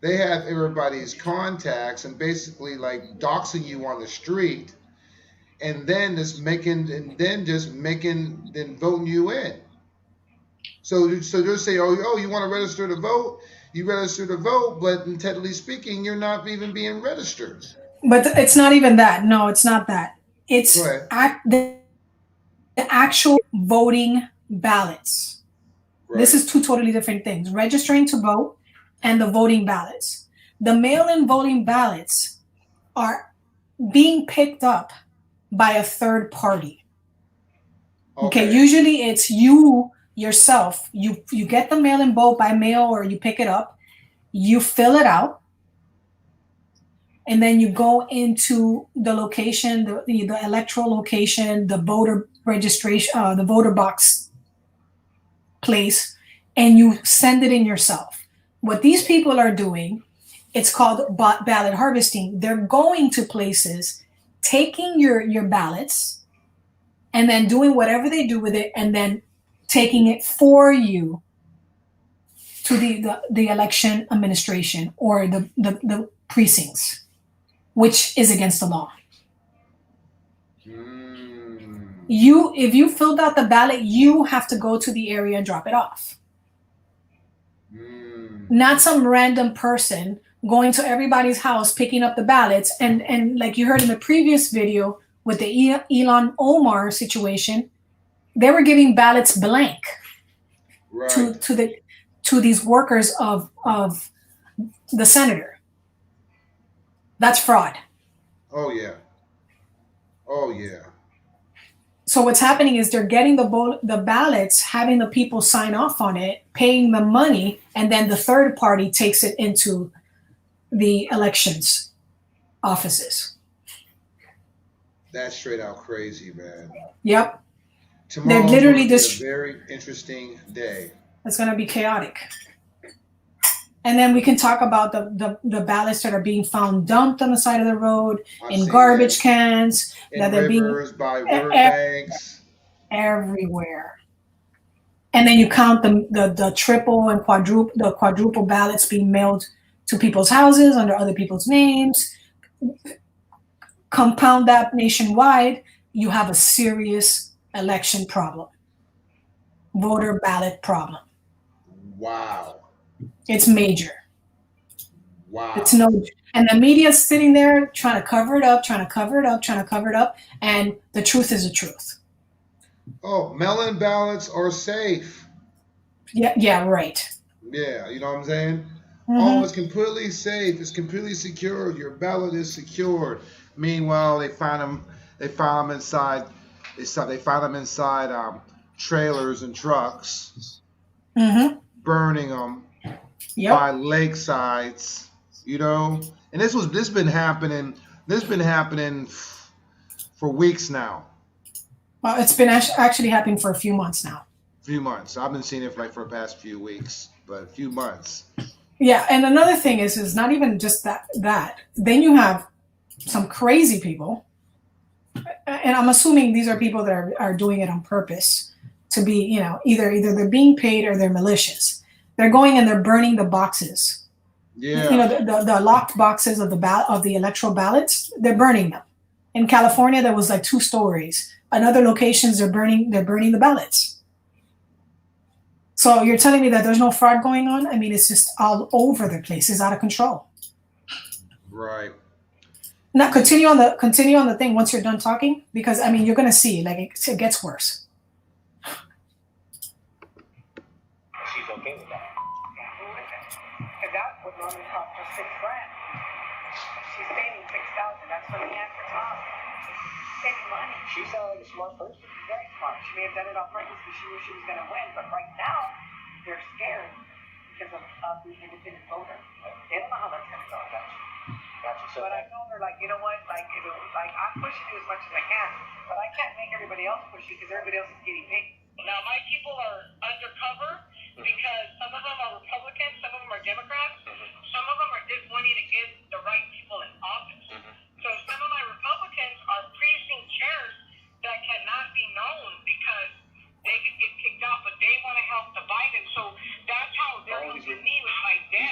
They have everybody's contacts and basically like doxing you on the street, and then voting you in. So they'll say, oh, you want to register to vote? You register to vote, but technically speaking, you're not even being registered. But it's not even that. No, it's not that. Go It's ahead. the actual voting ballots. This Right. is two totally different things: registering to vote and the voting ballots. The mail-in voting ballots are being picked up by a third party. Okay, Okay. usually it's you yourself. You get the mail-in vote by mail, or you pick it up. You fill it out, and then you go into the location, the electoral location, the voter registration, the voter box place, and you send it in yourself. What these people are doing, it's called ballot harvesting. They're going to places, taking your ballots, and then doing whatever they do with it, and then taking it for you to the election administration or the precincts, which is against the law. Mm. If you filled out the ballot, you have to go to the area and drop it off. Mm. Not some random person going to everybody's house, picking up the ballots. And like you heard in the previous video with the Elon Omar situation, they were giving ballots blank Right. to these workers of the senator. That's fraud. Oh yeah. Oh yeah. So what's happening is they're getting the ballots, having the people sign off on it, paying the money, and then the third party takes it into the elections offices. That's straight out crazy, man. Yep. Tomorrow's literally going to be just- a very interesting day. It's going to be chaotic. And then we can talk about the ballots that are being found dumped on the side of the road, I've in seen garbage that. cans, In that they're being rivers, by riverbanks. everywhere. And then you count the triple and quadruple ballots being mailed to people's houses under other people's names. Compound that nationwide, you have a serious election problem, voter ballot problem. Wow. It's major. Wow. It's no, and the media's sitting there trying to cover it up, trying to cover it up, trying to cover it up, and the truth is the truth. Oh, mail-in ballots are safe. Yeah, right. Yeah, you know what I'm saying? Mhm. Oh, it's completely safe. It's completely secured. Your ballot is secured. Meanwhile, they find them inside. They find them inside trailers and trucks, Mm-hmm. burning them Yep. by lakesides. You know, and this been happening. This been happening for weeks now. Well, it's been actually happening for a few months now. Few months. I've been seeing it for the past few weeks, but a few months. Yeah, and another thing is not even just that. Then you have some crazy people, and I'm assuming these are people that are doing it on purpose to be, either they're being paid or they're malicious. They're going and they're burning the boxes. Yeah. The locked boxes of the electoral ballots. They're burning them. In California, there was like 2 stories. In other locations, they're burning the ballots. So you're telling me that there's no fraud going on? I mean, it's just all over the place. It's out of control. Right. Now continue on the thing once you're done talking, because I mean you're gonna see like it gets worse. She's okay with that. Because that would normally cost her $6,000. She's saving $6,000. That's what the answer is. Saving money. She sounds like a smart person. Very smart. She may have done it on purpose because she knew she was going to win. But right now, they're scared because of the independent voter. They don't know how that's going to go. Gotcha. So But I told her, like, you know what? Like, I'm pushing you as much as I can, but I can't make everybody else push you because everybody else is getting paid. Now, my people are undercover because some of them are Republicans, some of them are Democrats, some of them are just wanting to get the right people in office. So some of my Republicans are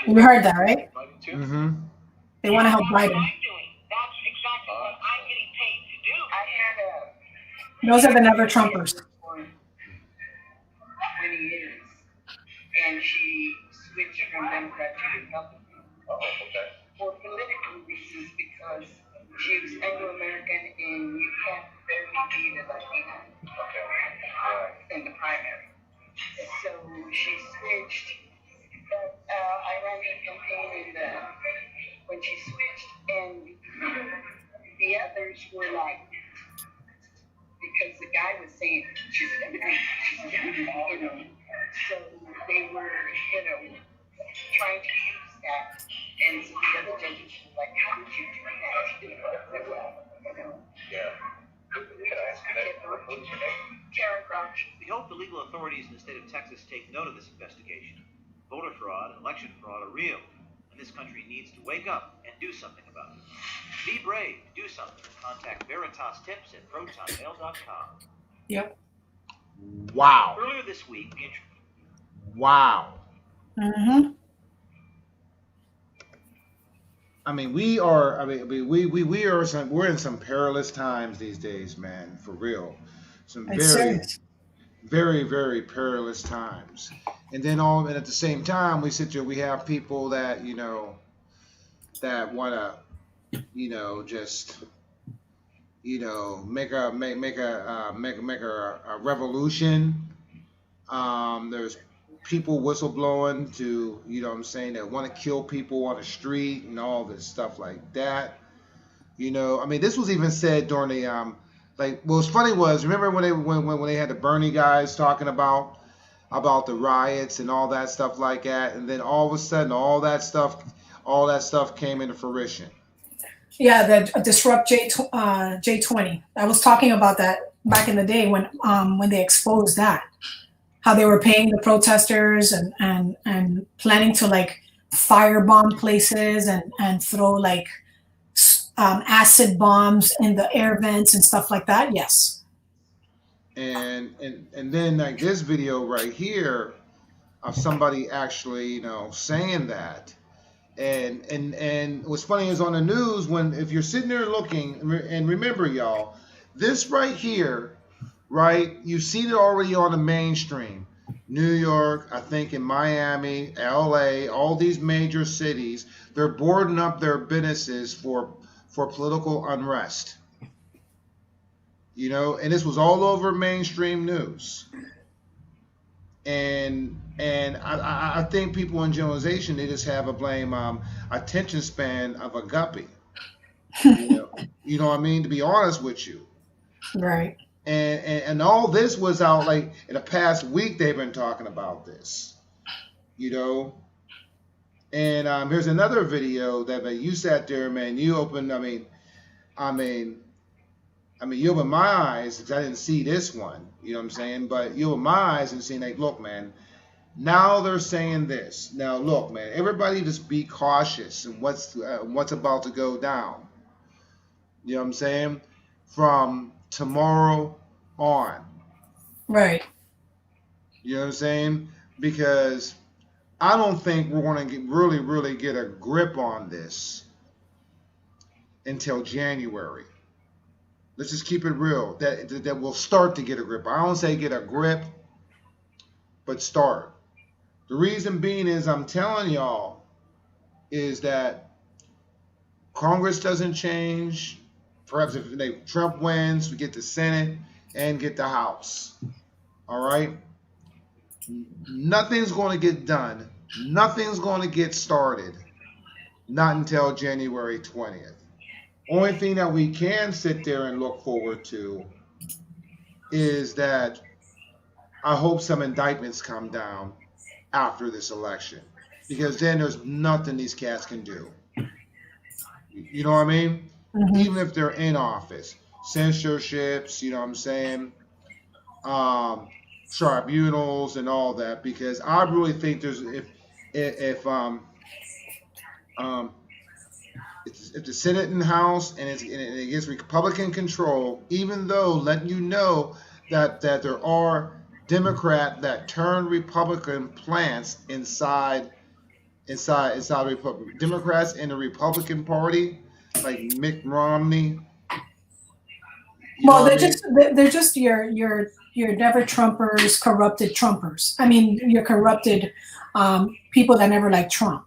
You heard that, right? Mm-hmm. They want to help That's what Biden. I'm doing. That's exactly what I'm getting paid to do. I had Those are the never Trumpers. for 20 years, and she switched from Democrat to Republican. Oh, okay. For political reasons, because she was Anglo-American and you can't barely beat a Latina in the primary. So she switched. But I ran the campaign when she switched, and the others were like, because the guy was saying she's an immigrant, so they were, trying to use that, and so the other judges were like, how did you do that? I said, well, Yeah. Can I ask you that? What's your name? Karen Crouch. We hope the legal authorities in the state of Texas take note of this investigation. Voter fraud and election fraud are real, and this country needs to wake up and do something about it. Be brave, do something. Contact Veritas Tips at protonmail.com. Yep. Wow. Earlier this week, Wow. Mm-hmm. I mean, we are. I mean, we are. We're in some perilous times these days, man. For real, some It's very, serious. very, very perilous times. And then and at the same time, we sit here. We have people that that want to, just make a revolution. There's people whistleblowing to, that want to kill people on the street and all this stuff like that. I mean, this was even said during the what was funny was, remember when they had the Bernie guys talking about the riots and all that stuff like that, and then all of a sudden all that stuff came into fruition. Yeah, the Disrupt J20. I was talking about that back in the day when they exposed that, how they were paying the protesters and planning to like firebomb places and throw like acid bombs in the air vents and stuff like that. Yes. And then like this video right here of somebody actually saying that. And what's funny is on the news, if you're sitting there looking, and remember y'all, this right here, right, you've seen it already on the mainstream. New York, I think in Miami, LA, all these major cities, they're boarding up their businesses for political unrest. And this was all over mainstream news. And I think people in generalization, they just have a attention span of a guppy. You know what I mean? To be honest with you. Right. And all this was out like in the past week. They've been talking about this. And here's another video that you sat there, man. You opened. You opened my eyes because I didn't see this one. You know what I'm saying? But you opened my eyes and saying, like, look, man. Now they're saying this. Now, look, man. Everybody just be cautious in what's about to go down. You know what I'm saying? From tomorrow on. Right. You know what I'm saying? Because I don't think we're going to really get a grip on this until January. Let's just keep it real. That we'll start to get a grip. I don't say get a grip, but start. The reason being is I'm telling y'all is that Congress doesn't change. Perhaps if Trump wins, we get the Senate and get the House. All right? Nothing's going to get done. Nothing's going to get started. Not until January 20th. Only thing that we can sit there and look forward to is that I hope some indictments come down after this election. Because then there's nothing these cats can do. You know what I mean? Mm-hmm. Even if they're in office. Censorships, you know what I'm saying? Tribunals and all that. Because I really think there's if the Senate and House and it gets Republican control, even though letting you know that there are Democrat that turn Republican plants inside inside the Democrats in the Republican Party, like Mitt Romney. You know Well, what I mean? they're just your never Trumpers, corrupted Trumpers. I mean, your corrupted people that never liked Trump.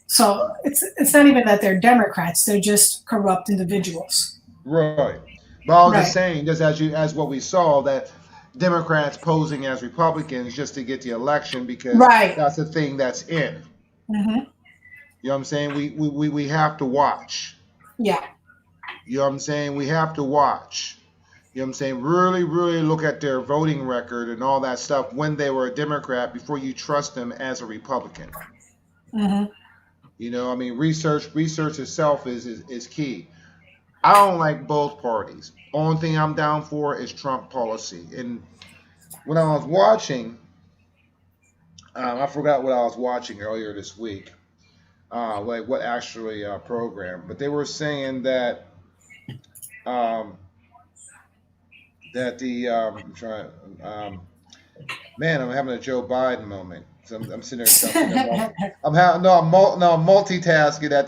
So it's not even that they're Democrats; they're just corrupt individuals. Right. But I was just Right. saying, just as what we saw, that Democrats posing as Republicans just to get the election because Right. that's the thing that's in. Hmm. You know what I'm saying? We have to watch. Yeah. You know what I'm saying? We have to watch. You know what I'm saying? Really, really look at their voting record and all that stuff when they were a Democrat before you trust them as a Republican. Hmm. You know, I mean, research itself is key. I don't like both parties. Only thing I'm down for is Trump policy. And when I was watching, I forgot what I was watching earlier this week, like what actually program, but they were saying that um, that the I'm trying, man, I'm having a Joe Biden moment. So I'm sitting there jumping. I'm having no, I'm multitasking at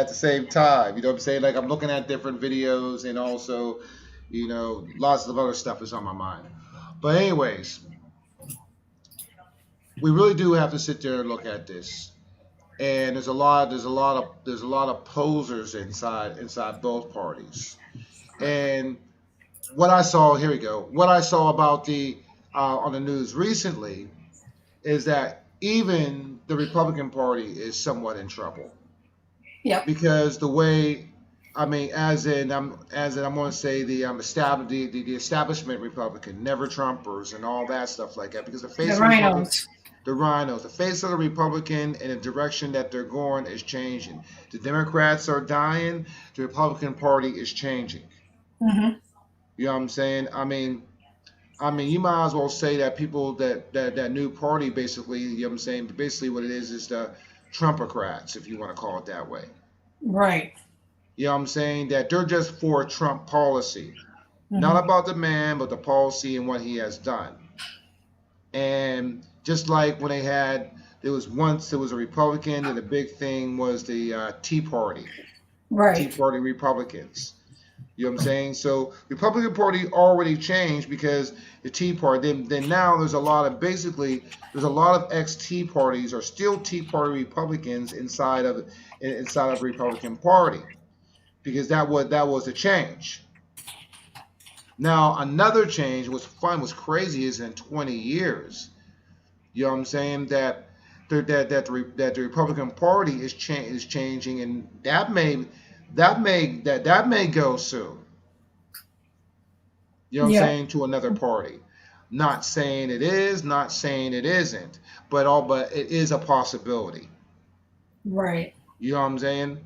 the same time. You know what I'm saying? Like I'm looking at different videos and also, you know, lots of other stuff is on my mind. But anyways, we really do have to sit there and look at this. And there's a lot of posers inside both parties. And what I saw, here we go. What I saw about the on the news recently is that even the Republican Party is somewhat in trouble Yep. because the way, I mean, I'm going to say the the establishment Republican, never Trumpers, and all that stuff like that. Because the face The of the Republican, rhinos. the rhinos, the face of the Republican, and the direction that they're going is changing. The Democrats are dying. The Republican Party is changing. Hmm. You know what I'm saying? I mean, you might as well say that people that new party basically, you know what I'm saying? Basically, what it is the Trumpocrats, if you want to call it that way. Right. You know what I'm saying? That they're just for Trump policy, Hmm. not about the man, but the policy and what he has done. And just like when there was a Republican, and the big thing was the Tea Party, Tea Right. Party Republicans. You know what I'm saying? So Republican Party already changed because the Tea Party. Then now there's a lot of ex Tea Parties or still Tea Party Republicans inside of the Republican Party because that was a change. Now another change was crazy is in 20 years. You know what I'm saying that the Republican Party is changing and that may go soon. You know what I'm Yep. saying, to another party. Not saying it is, not saying it isn't, but it is a possibility. Right. You know what I'm saying?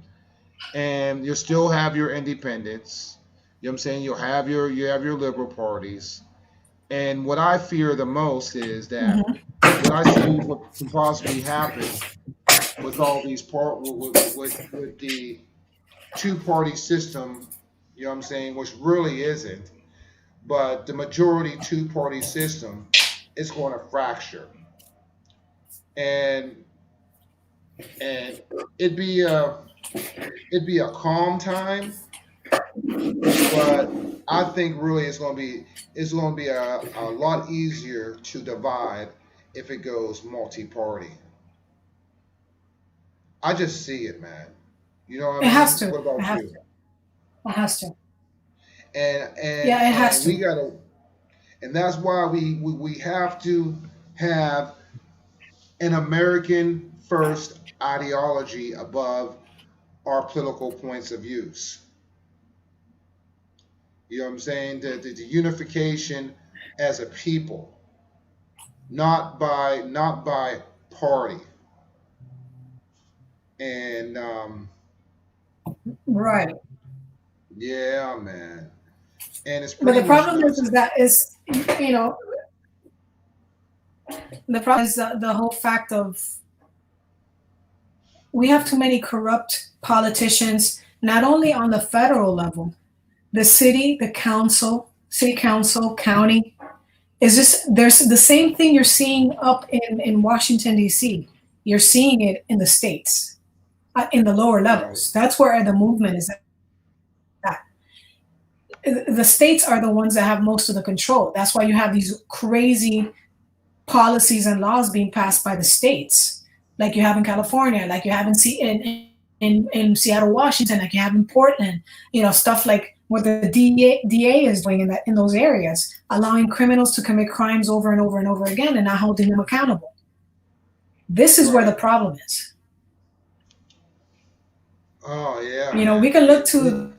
And you'll still have your independents. You know what I'm saying? You have your liberal parties. And what I fear the most is that Hmm. what I see what can possibly happen with all these with the two-party system, you know what I'm saying, which really isn't, but the majority two-party system is going to fracture, and and it'd be a it'd be a calm time, but I think really it's going to be a lot easier to divide if it goes multi-party. I just see it, man. You know what I It has mean? to. What It about has you? to. It has to. And Yeah, it has we to. gotta, and that's why we have to have an American first ideology above our political points of views. You know what I'm saying? The unification as a people, not by party. And Right. yeah, man. And it's But pretty the much problem like is that is, you know, the problem is the whole fact of we have too many corrupt politicians, not only on the federal level, the city council, county. Is this there's the same thing you're seeing up in Washington D.C. You're seeing it in the states, in the lower levels. That's where the movement is at. The states are the ones that have most of the control. That's why you have these crazy policies and laws being passed by the states, like you have in California, like you have in Seattle, Washington, like you have in Portland. Stuff like what the DA is doing in those areas, allowing criminals to commit crimes over and over and over again and not holding them accountable. This is where the problem is. Oh yeah. We can look to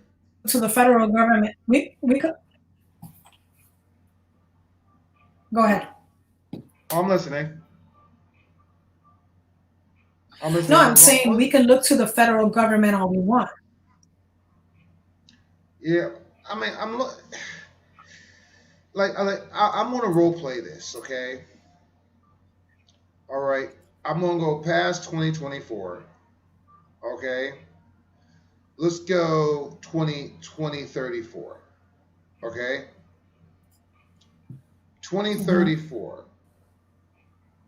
the federal government. We could go ahead. I'm listening. No, I'm saying we can look to the federal government all we want. Yeah, I mean, I'm gonna role play this, okay? All right, I'm gonna go past 2024, okay? Let's go 2034, okay? 2034.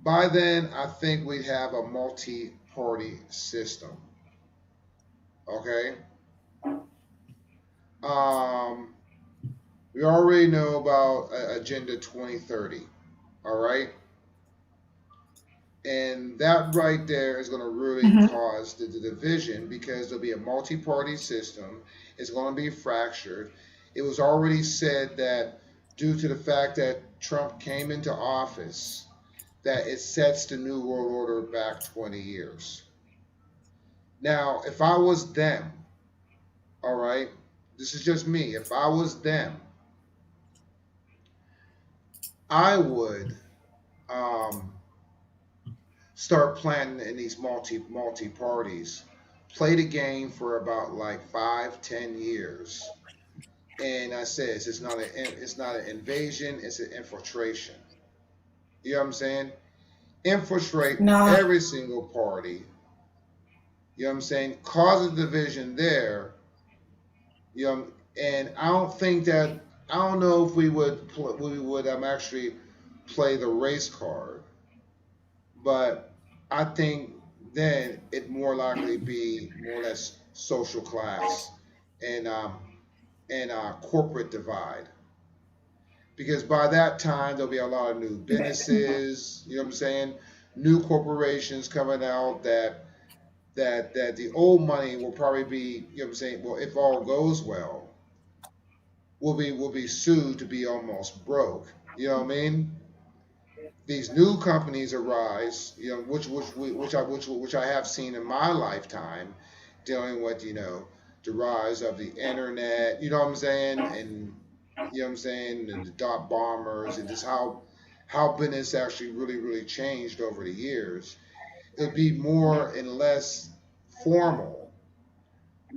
By then, I think we'd have a multi-party system, okay? We already know about Agenda 2030, all right? And that right there is going to really cause the division, because there'll be a multi-party system. It's going to be fractured. It was already said that due to the fact that Trump came into office, that it sets the New World Order back 20 years. Now, if I was them, all right, this is just me. If I was them, I would start planning in these multi parties, play the game for about like 5-10 years, and I said it's not an invasion, it's an infiltration. You know what I'm saying? Infiltrate every single party. You know what I'm saying? Cause a division there. And I don't know if we would actually play the race card, but I think then it more likely be more or less social class and corporate divide, because by that time there'll be a lot of new businesses. You know what I'm saying? New corporations coming out that the old money will probably be, you know what I'm saying, well, if all goes well, will be sued to be almost broke. You know what I mean? These new companies arise, which I have seen in my lifetime, dealing with the rise of the internet. You know what I'm saying? And you know what I'm saying, and the dot bombers, and just how business actually really changed over the years. It'd be more and less formal,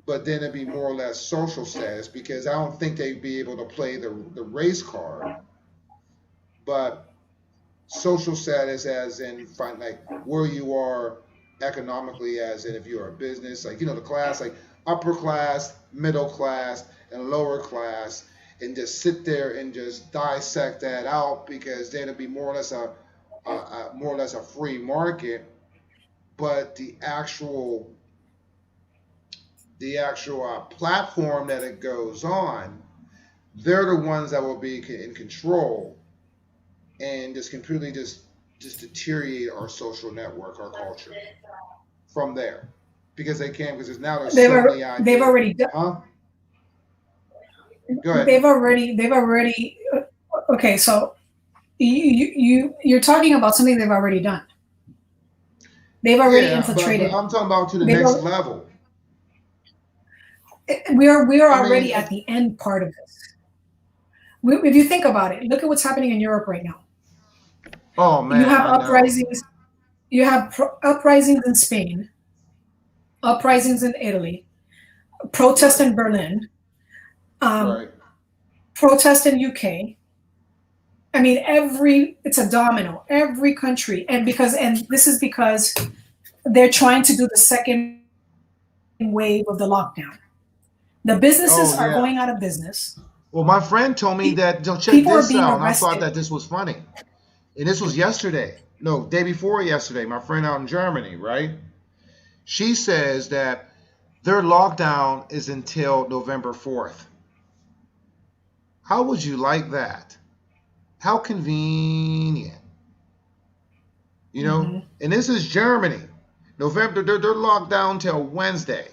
but then it'd be more or less social status, because I don't think they'd be able to play the race card, but social status as in like where you are economically, as in if you're a business, like the class, like upper class, middle class, and lower class, and just sit there and just dissect that out, because then it'd be more or less a free market. But the actual platform that it goes on, they're the ones that will be in control and just completely just deteriorate our social network, our culture from there, because they can, because there's so many ideas. They've already done. Huh? Go ahead. They've already. Okay, so you're talking about something they've already done. They've already infiltrated. But I'm talking about to the next level. We are already at the end part of this. If you think about it, look at what's happening in Europe right now. Oh man! You have uprisings. You have uprisings in Spain, uprisings in Italy, protests in Berlin, protests in UK. I mean, it's a domino. Every country, and this is because they're trying to do the second wave of the lockdown. The businesses are going out of business. Well, my friend told me that, check this out, and I thought that this was funny. And this was yesterday. no, day before yesterday, my friend out in Germany, right? She says that their lockdown is until November 4th. How would you like that? How convenient. You know? And this is Germany. November, they're locked down till Wednesday.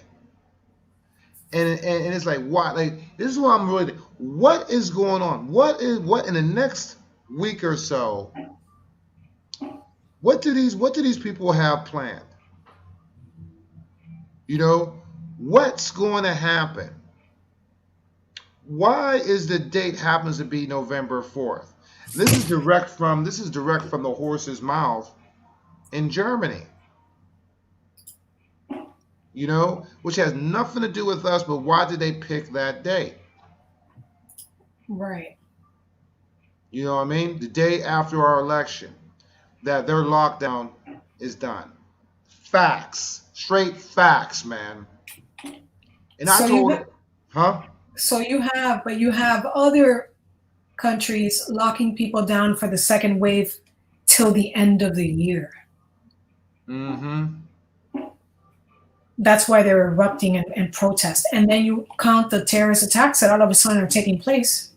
And it's like, what? Like, this is what I'm really, what is going on? What in the next week or so, what do these people have planned? You know, what's going to happen? Why is the date happens to be November 4th? This is direct from the horse's mouth in Germany. You know, which has nothing to do with us, but why did they pick that date? Right. You know what I mean? The day after our election, that their lockdown is done. Facts. Straight facts, man. And I told, huh? So you have other countries locking people down for the second wave till the end of the year. Mm-hmm. That's why they're erupting and protest. And then you count the terrorist attacks that all of a sudden are taking place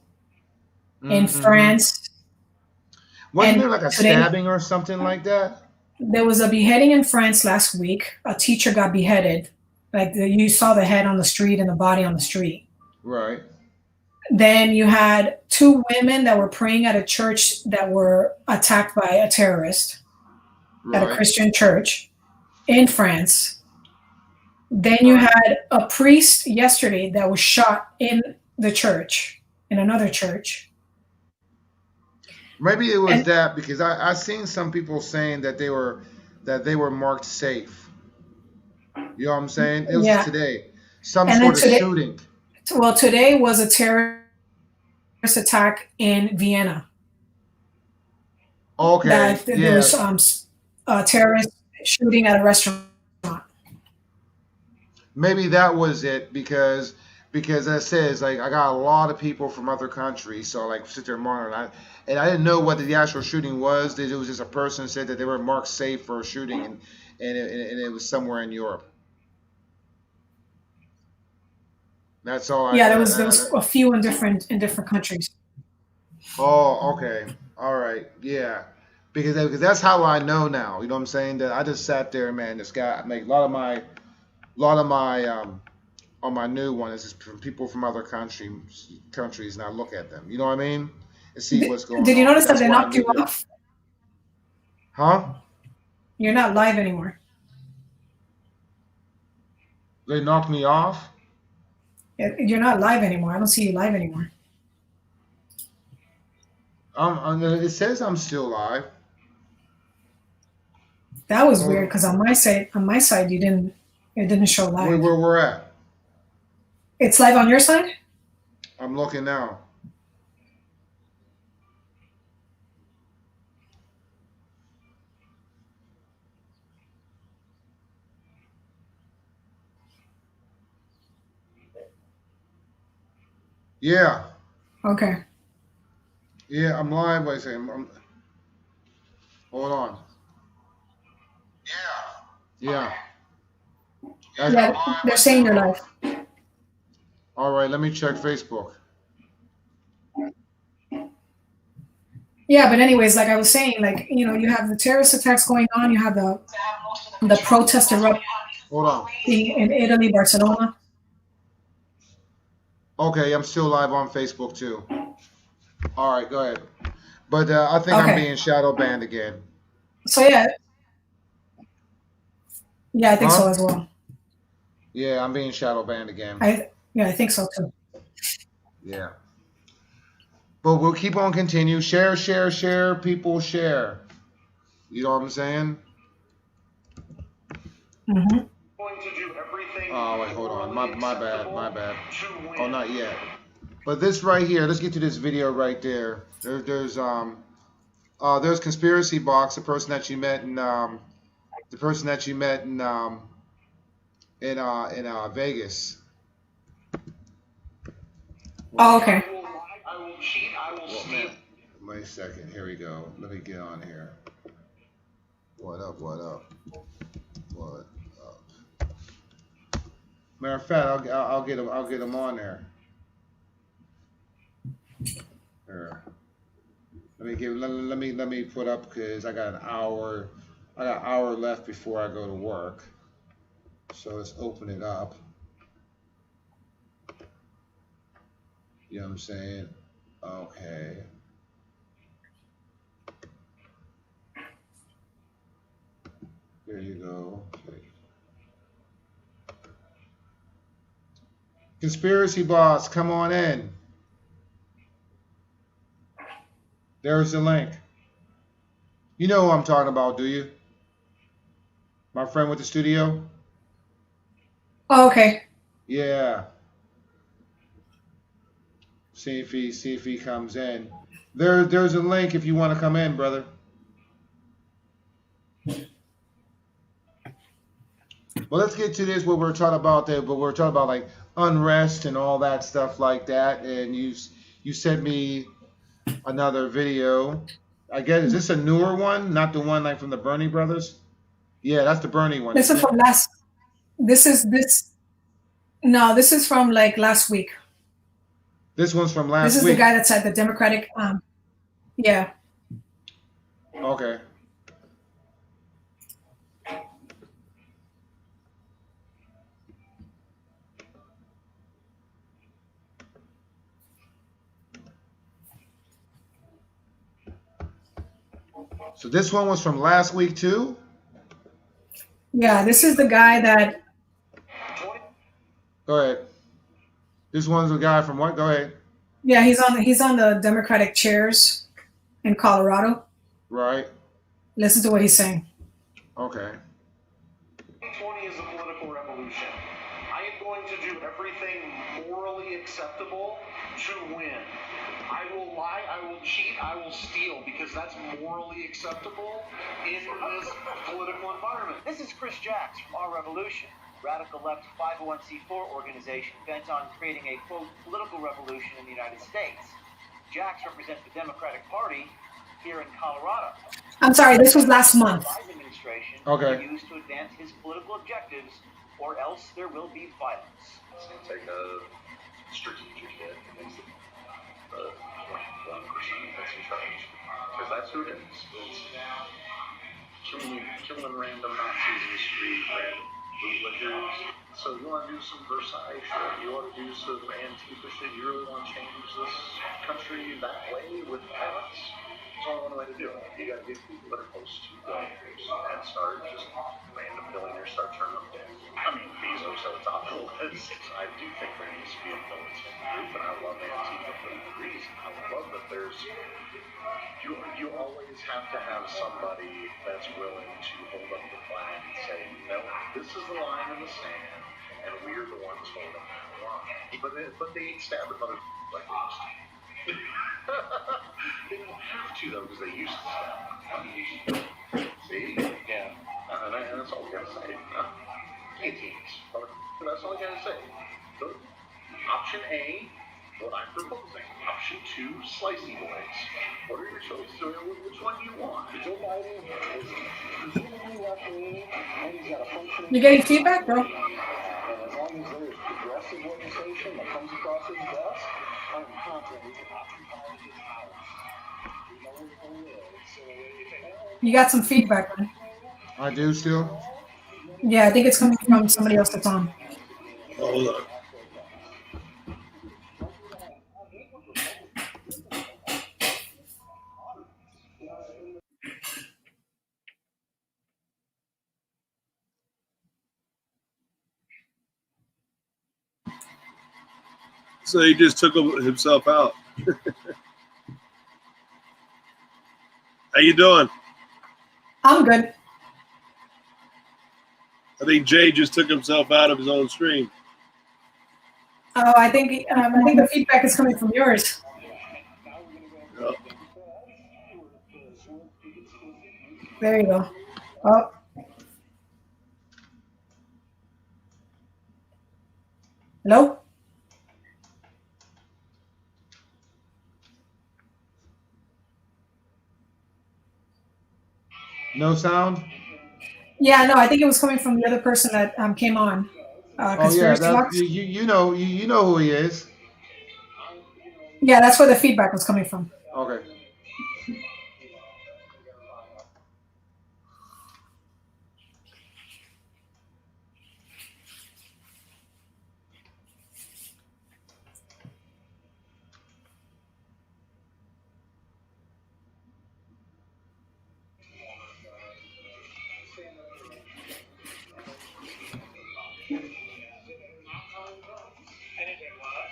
in France. Wasn't there like a stabbing or something like that? There was a beheading in France last week. A teacher got beheaded. Like you saw the head on the street and the body on the street. Right. Then you had 2 women that were praying at a church that were attacked by a terrorist at a Christian church in France. Then you had a priest yesterday that was shot in the church, in another church. Maybe it was that, because I seen some people saying that they were marked safe. You know what I'm saying? It was today. Some sort of shooting. Well, today was a terrorist attack in Vienna. Okay. There was a terrorist shooting at a restaurant. Maybe that was it, because that says, like, I got a lot of people from other countries, so like sit there monitoring. And I didn't know what the actual shooting was. It was just a person said that they were marked safe for a shooting, and it was somewhere in Europe. That's all. There was a few in different countries. Oh, okay, all right, yeah, because that's how I know now. You know what I'm saying? That I just sat there, man. This guy, make a lot of my on my new one is just from people from other countries, and I look at them. You know what I mean? And see what's going on. Did you notice that they knocked you off? Huh? You're not live anymore. They knocked me off? You're not live anymore. I don't see you live anymore. It says I'm still live. That was weird, because on my side, it didn't show live. Where we're at? It's live on your side? I'm looking now. Yeah. Okay. Yeah, I'm live. Wait a second. Hold on. Yeah. Yeah, they're saying you're live. All right, let me check Facebook. Yeah, but anyways, like I was saying, like, you know, you have the terrorist attacks going on. You have the protest erupting in Italy, Barcelona. Okay, I'm still live on Facebook too. All right, go ahead. But I think I'm being shadow banned again. So yeah, I think so as well. Yeah, I'm being shadow banned again. I think so too. Yeah. But we'll keep on continue. Share, people share. You know what I'm saying? Mm-hmm. Oh, wait, hold on. My bad. Oh, not yet. But this right here, let's get to this video right there. There's Conspiracy Box, the person that you met in Vegas. Oh, okay. I will cheat. I will steal. Wait a second. Here we go. Let me get on here. What up? What up? What up? Matter of fact, I'll get him. I'll get him on there. Here. Let me put up because I got an hour. I got an hour left before I go to work. So let's open it up. You know what I'm saying? Okay. There you go. Okay. Conspiracy boss, come on in. There's the link. You know who I'm talking about, do you? My friend with the studio? Oh, okay. Yeah. See if he comes in. There's a link if you want to come in, brother. Well, let's get to this. What we're talking about there, but we're talking about like unrest and all that stuff like that. And you sent me another video. I guess is this a newer one, not the one like from the Bernie brothers? Yeah, that's the Bernie one. This is from last. This is this. No, this is from like last week. This one's from last week. This is the guy that said the Democratic. Yeah. Okay. So this one was from last week too? Yeah, this is the guy that. Go ahead. This one's the guy from what? Go ahead. Yeah, he's on the Democratic chairs in Colorado. Right. Listen to what he's saying. Okay. 2020 is a political revolution. I am going to do everything morally acceptable to win. I will lie, I will cheat, I will steal because that's morally acceptable in this political environment. This is Chris Jacks from Our Revolution, radical left 501c4 organization bent on creating a, quote, political revolution in the United States. Jacks represents the Democratic Party here in Colorado. I'm sorry, this was last month. The administration Okay. used to advance his political objectives, or else there will be violence. It's going to take a strategic hit against the 1% that's in charge. Because that's who it is. It's killing random Nazis in the street, random bootlickers. So you want to do some Versailles shit, you want to do some Antifa shit, you really want to change this country that way with violence? There's only one way to do it. You got to get people that are close to guns and start just random billionaires start turning them down. I mean, Bezos at the top of the list. I do think there needs to be a militant group, and I love Antifa for that reason. I love that there's you always have to have somebody that's willing to hold up the flag and say, no, this is the line in the sand, and we're the ones holding that line. But they ain't stabbing mother like they used to. They don't have to though, because they used to stab. See? Yeah. And that's all we gotta say. Guillotines. That's all I gotta say. So, option A, what I'm proposing. Option 2, slicey boys. What are your choices? Which one do you want? Joe Biden is presumably left-leaning, and he's got a functioning... You getting feedback, bro? And as long as there's progressive legislation that comes across his desk, I'm confident we can occupy his house. We know where to live, so if they... You got some feedback, man. I do still? Yeah, I think it's coming from somebody else that's on. Hold on. So he just took himself out. How you doing? I'm good. I think Jay just took himself out of his own stream. Oh, I think the feedback is coming from yours. Yep. There you go. Oh. Hello? No sound? Yeah, no, I think it was coming from the other person that came on. Oh yeah, Conspiracy that Box. you know who he is. Yeah, that's where the feedback was coming from. Okay.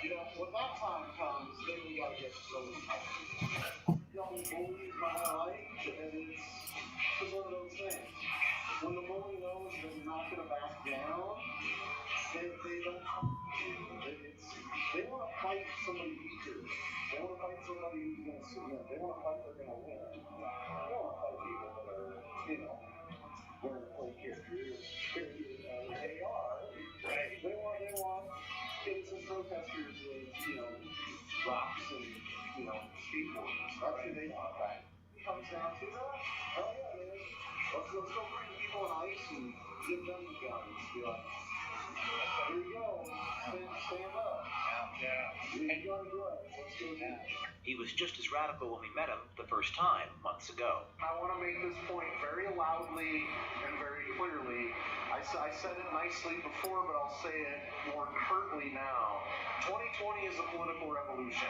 You know, when that time comes, then we gotta get so young bullies my life, and it's one of those things. When the bully knows they're not gonna back down, they don't come to you. They want to fight somebody weaker. They want to fight somebody who's gonna submit. They want to fight they're gonna win. They don't want to fight people that are, wearing play characters. They are. Right. They want innocent protesters with, rocks and, skateboards and stuff. That's who they want, right? It comes down to that. Oh yeah, man. Let's go bring people on ice and give them the guns. Be like, here you go. Stand up. Yeah. You gotta do it. Let's go do it. He was just as radical when we met him the first time, months ago. I want to make this point very loudly and very clearly. I said it nicely before, but I'll say it more curtly now. 2020 is a political revolution.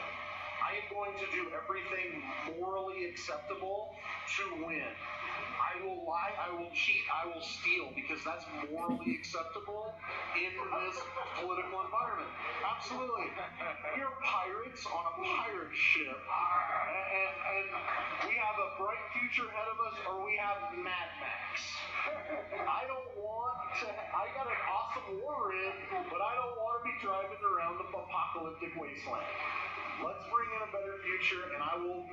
I am going to do everything morally acceptable to win. I will lie, I will cheat, I will steal, because that's morally acceptable in this political environment. Absolutely. We're pirates on a pirate ship, and we have a bright future ahead of us, or we have Mad Max. I got an awesome war rig, but I don't want to be driving around the apocalyptic wasteland. Let's bring in a better future, and I will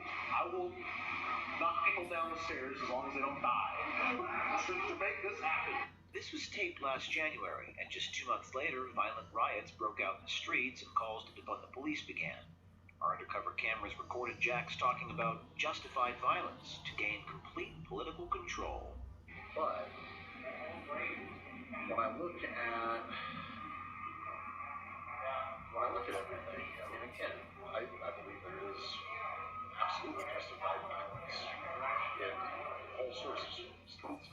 knock people down the stairs as long as they don't die to make this happen. This was taped last January, and just 2 months later, violent riots broke out in the streets and calls to defund the police began. Our undercover cameras recorded Jax talking about justified violence to gain complete political control. But when I look at everything, I mean, again, I believe there is absolutely justified violence in all sorts of circumstances.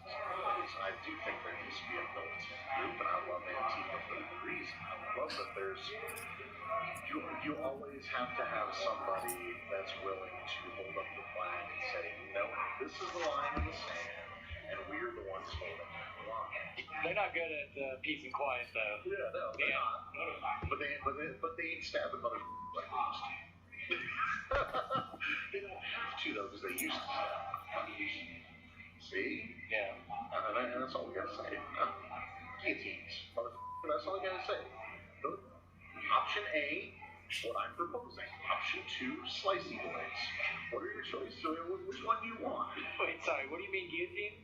I do think there needs to be a militant group, and I love Antifa for that reason. I love that there's you always have to have somebody that's willing to hold up the flag and say, no, this is the line in the sand, and we're the ones holding that line. They're not good at peace and quiet, though. Yeah, no, they're not. But they ain't stabbing mother like they used to. They don't have to, though, because they used to stab. See? Yeah. And that's all we gotta say. Guillotines. That's all I gotta say. Option A, what I'm proposing. Option 2, slicey boys. What are your choices? Which one do you want? Wait, sorry, what do you mean guillotines?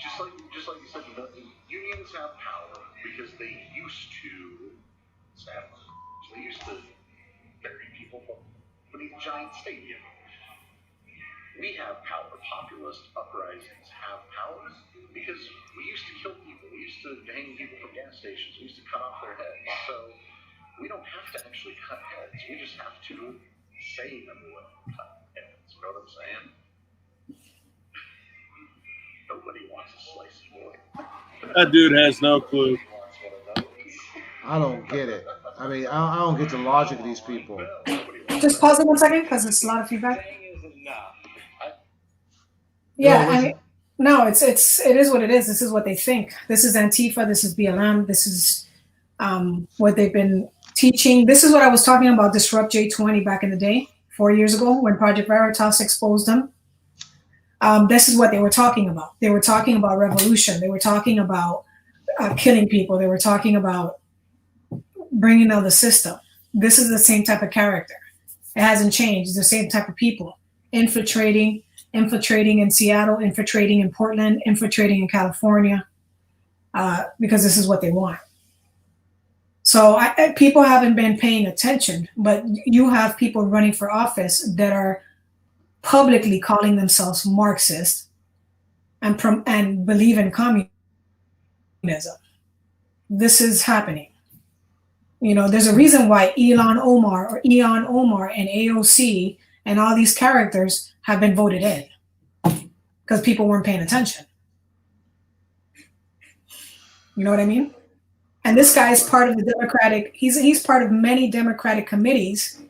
Just like you said, the unions have power because they used to stab. They used to bury people beneath a giant stadium. We have power. Populist uprisings have power because we used to kill people. We used to hang people from gas stations. We used to cut off their heads. So we don't have to actually cut heads. We just have to say that we will cut heads. You know what I'm saying? Nobody wants a slicey boy. That dude has no clue. I don't get it. I mean, I don't get the logic of these people. Just pause it 1 second because it's a lot of feedback. No, Yeah, I listen. mean, no, it is what it is. This is what they think. This is Antifa. This is BLM. This is what they've been teaching. This is what I was talking about. Disrupt J20 back in the day, 4 years ago, when Project Veritas exposed them. This is what they were talking about. They were talking about revolution. They were talking about killing people. They were talking about bringing down the system. This is the same type of character. It hasn't changed. It's the same type of people infiltrating in Seattle, infiltrating in Portland, infiltrating in California, because this is what they want. So people haven't been paying attention, but you have people running for office that are publicly calling themselves Marxist and believe in communism. This is happening. You know, there's a reason why Eon Omar and AOC and all these characters have been voted in, because people weren't paying attention. You know what I mean? And this guy is part of the Democratic, he's part of many Democratic committees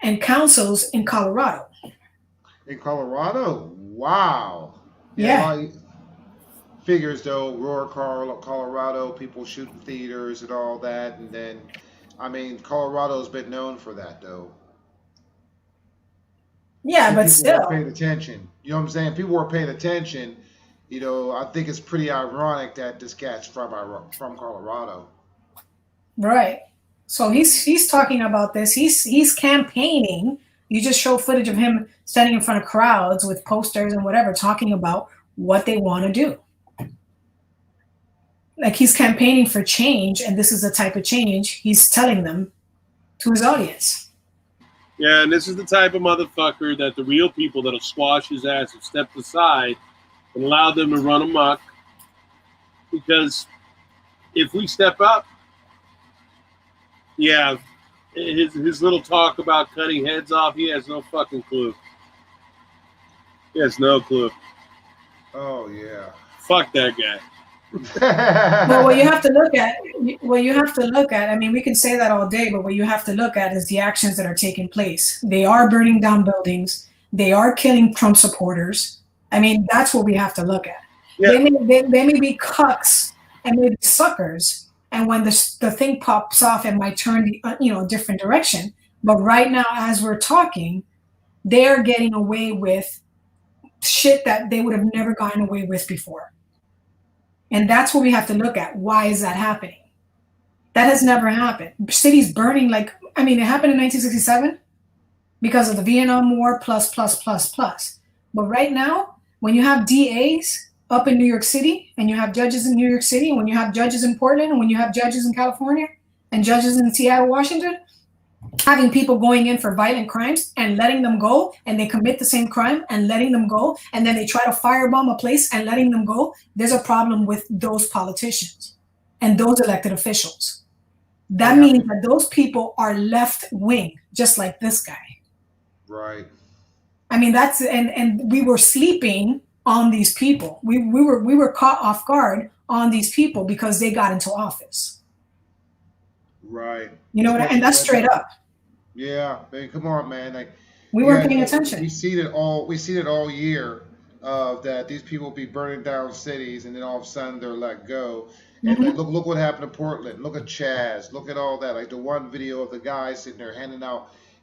and councils in Colorado. In Colorado? Wow. Yeah. Figures though, Aurora, Colorado, people shooting theaters and all that, and then, I mean, Colorado's been known for that though. Yeah, but people still, weren't paying attention. You know what I'm saying? People were paying attention. You know, I think it's pretty ironic that this cat's from Colorado. Right. So he's talking about this. He's campaigning. You just show footage of him standing in front of crowds with posters and whatever, talking about what they want to do. Like, he's campaigning for change, and this is the type of change he's telling them to his audience. Yeah, and this is the type of motherfucker that the real people that'll squash his ass have stepped aside and allowed them to run amok. Because if we step up, yeah, his little talk about cutting heads off, he has no fucking clue. He has no clue. Oh, yeah. Fuck that guy. Well, what you have to look at, I mean, we can say that all day, but what you have to look at is the actions that are taking place. They are burning down buildings. They are killing Trump supporters. I mean, that's what we have to look at. Yeah. They may be cucks and maybe suckers, and when the thing pops off, it might turn a different direction. But right now, as we're talking, they are getting away with shit that they would have never gotten away with before. And that's what we have to look at. Why is that happening? That has never happened. Cities burning, it happened in 1967 because of the Vietnam War plus. But right now, when you have DAs up in New York City, and you have judges in New York City, and when you have judges in Portland, and when you have judges in California, and judges in Seattle, Washington, having people going in for violent crimes and letting them go, and they commit the same crime and letting them go, and then they try to firebomb a place and letting them go, there's a problem with those politicians and those elected officials. That means that those people are left wing, just like this guy. Right. I mean, that's and we were sleeping on these people. We were caught off guard on these people because they got into office. Right. You know, and that's straight up. Yeah, man, come on, man. Like, we weren't paying attention. We seen it all year. That these people be burning down cities, and then all of a sudden they're let go. And like, look what happened to Portland. Look at Chaz. Look at all that. Like the one video of the guy sitting there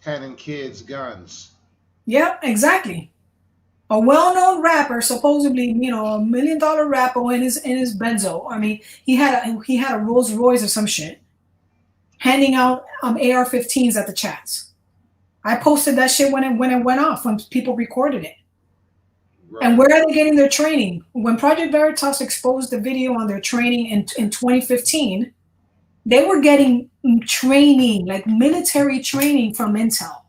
handing kids guns. Yeah, exactly. A well-known rapper, supposedly, $1 million rapper in his Benzo. I mean, he had a Rolls Royce or some shit, handing out AR-15s at the chats. I posted that shit when it went off, when people recorded it. Right. And where are they getting their training? When Project Veritas exposed the video on their training in 2015, they were getting training, like military training from Intel.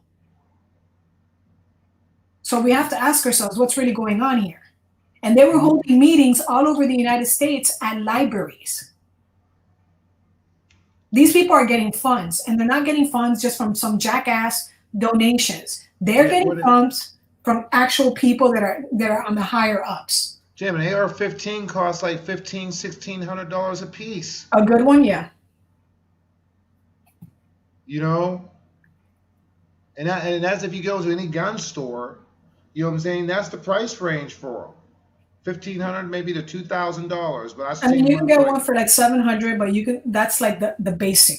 So we have to ask ourselves, what's really going on here? And they were holding meetings all over the United States at libraries. These people are getting funds, and they're not getting funds just from some jackass donations. They're getting funds from actual people that are on the higher ups. Jim, an AR-15 costs like $1,600 a piece. A good one, yeah. You know, and that's if you go to any gun store. You know what I'm saying? That's the price range for them. $1,500 maybe to $2,000. But I mean, you can get one for like $700, but you can. That's like the base.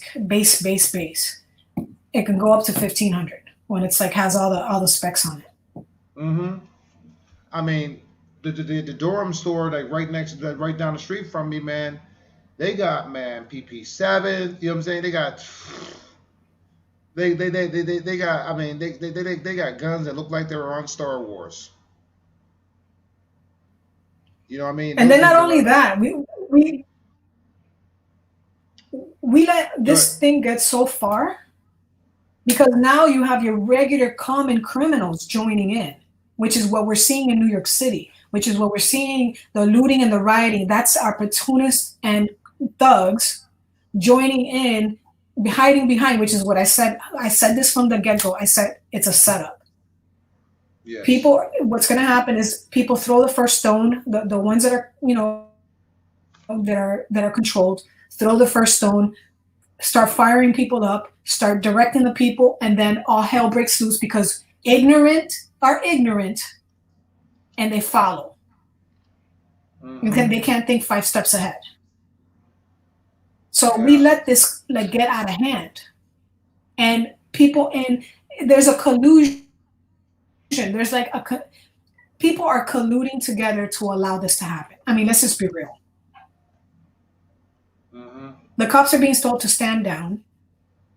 It can go up to $1,500 when it's like has all the specs on it. Mm-hmm. I mean, the Durham store, like right down the street from me, man. They got PP7. You know what I'm saying? They got. They got. I mean, they got guns that look like they were on Star Wars. You know what I mean? And then not only that, we let this thing get so far Because now you have your regular common criminals joining in, which is what we're seeing in New York City, which is what we're seeing, the looting and the rioting. That's opportunists and thugs joining in, hiding behind, which is what I said. I said this from the get-go. I said it's a setup. Yes. People, what's going to happen is people throw the first stone, the ones that are, you know, that are controlled, throw the first stone, start firing people up, start directing the people, and then all hell breaks loose because ignorant are ignorant and they follow. They can't think 5 steps ahead. So we let this like get out of hand, and people there's a collusion. There's like people are colluding together to allow this to happen. I mean, let's just be real. The cops are being told to stand down.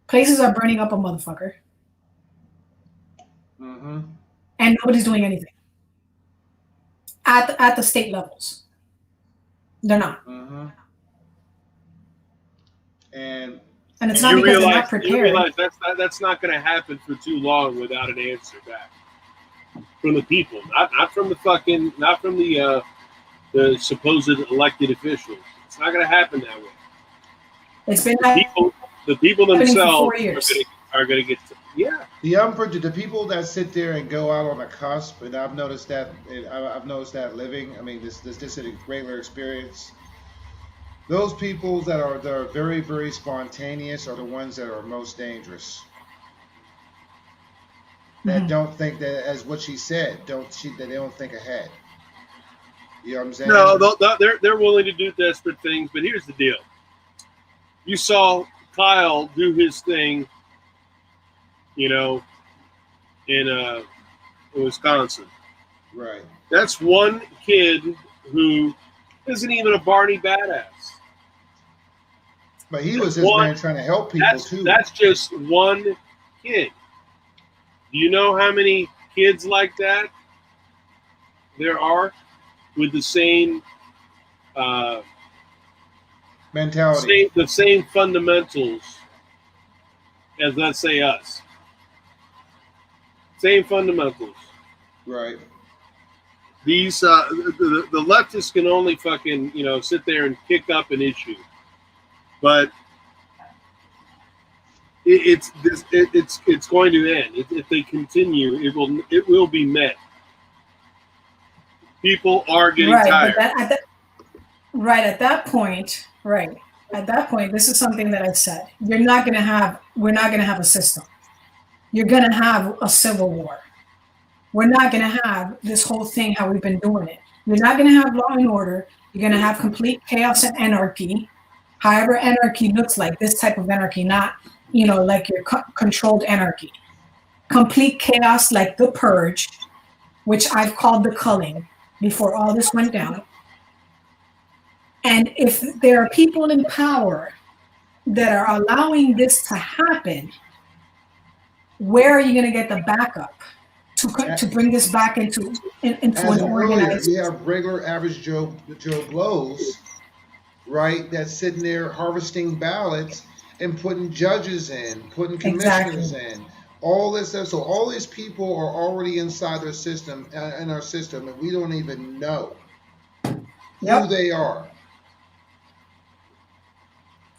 Places are burning up a motherfucker. And nobody's doing anything. At the state levels. They're not. And it's not because they're not prepared. You realize that's not going to happen for too long without an answer back from the people. Not from the supposed elected officials. It's not going to happen that way. It's been the people themselves are going to get to, yeah. The people that sit there and go out on a cusp, and I've noticed that living. I mean, this is a regular experience. Those people that are very, very spontaneous are the ones that are most dangerous. That don't think that, as what she said, that they don't think ahead. You know what I'm saying? No, they're willing to do desperate things, but here's the deal. You saw Kyle do his thing, you know, in Wisconsin. Right. That's one kid who isn't even a Barney badass. But he was just man trying to help people too. That's just one kid. Do you know how many kids like that there are with the same mentality, the same fundamentals as, let's say, us? Same fundamentals. Right. These the leftists can only fucking, you know, sit there and kick up an issue, but it's going to end. If they continue, it will be met. People are getting tired. At that point, this is something that I said. We're not going to have a system. You're going to have a civil war. We're not going to have this whole thing how we've been doing it. You're not going to have law and order. You're going to have complete chaos and anarchy. However anarchy looks like, this type of anarchy, not, you know, like your controlled anarchy. Complete chaos like the purge, which I've called the culling before all this went down. And if there are people in power that are allowing this to happen, where are you going to get the backup to bring this back into an organized? We have regular average Joe Blows, right? That's sitting there harvesting ballots and putting judges in, putting commissioners in, all this stuff. So all these people are already inside their system, in our system, and we don't even know who they are.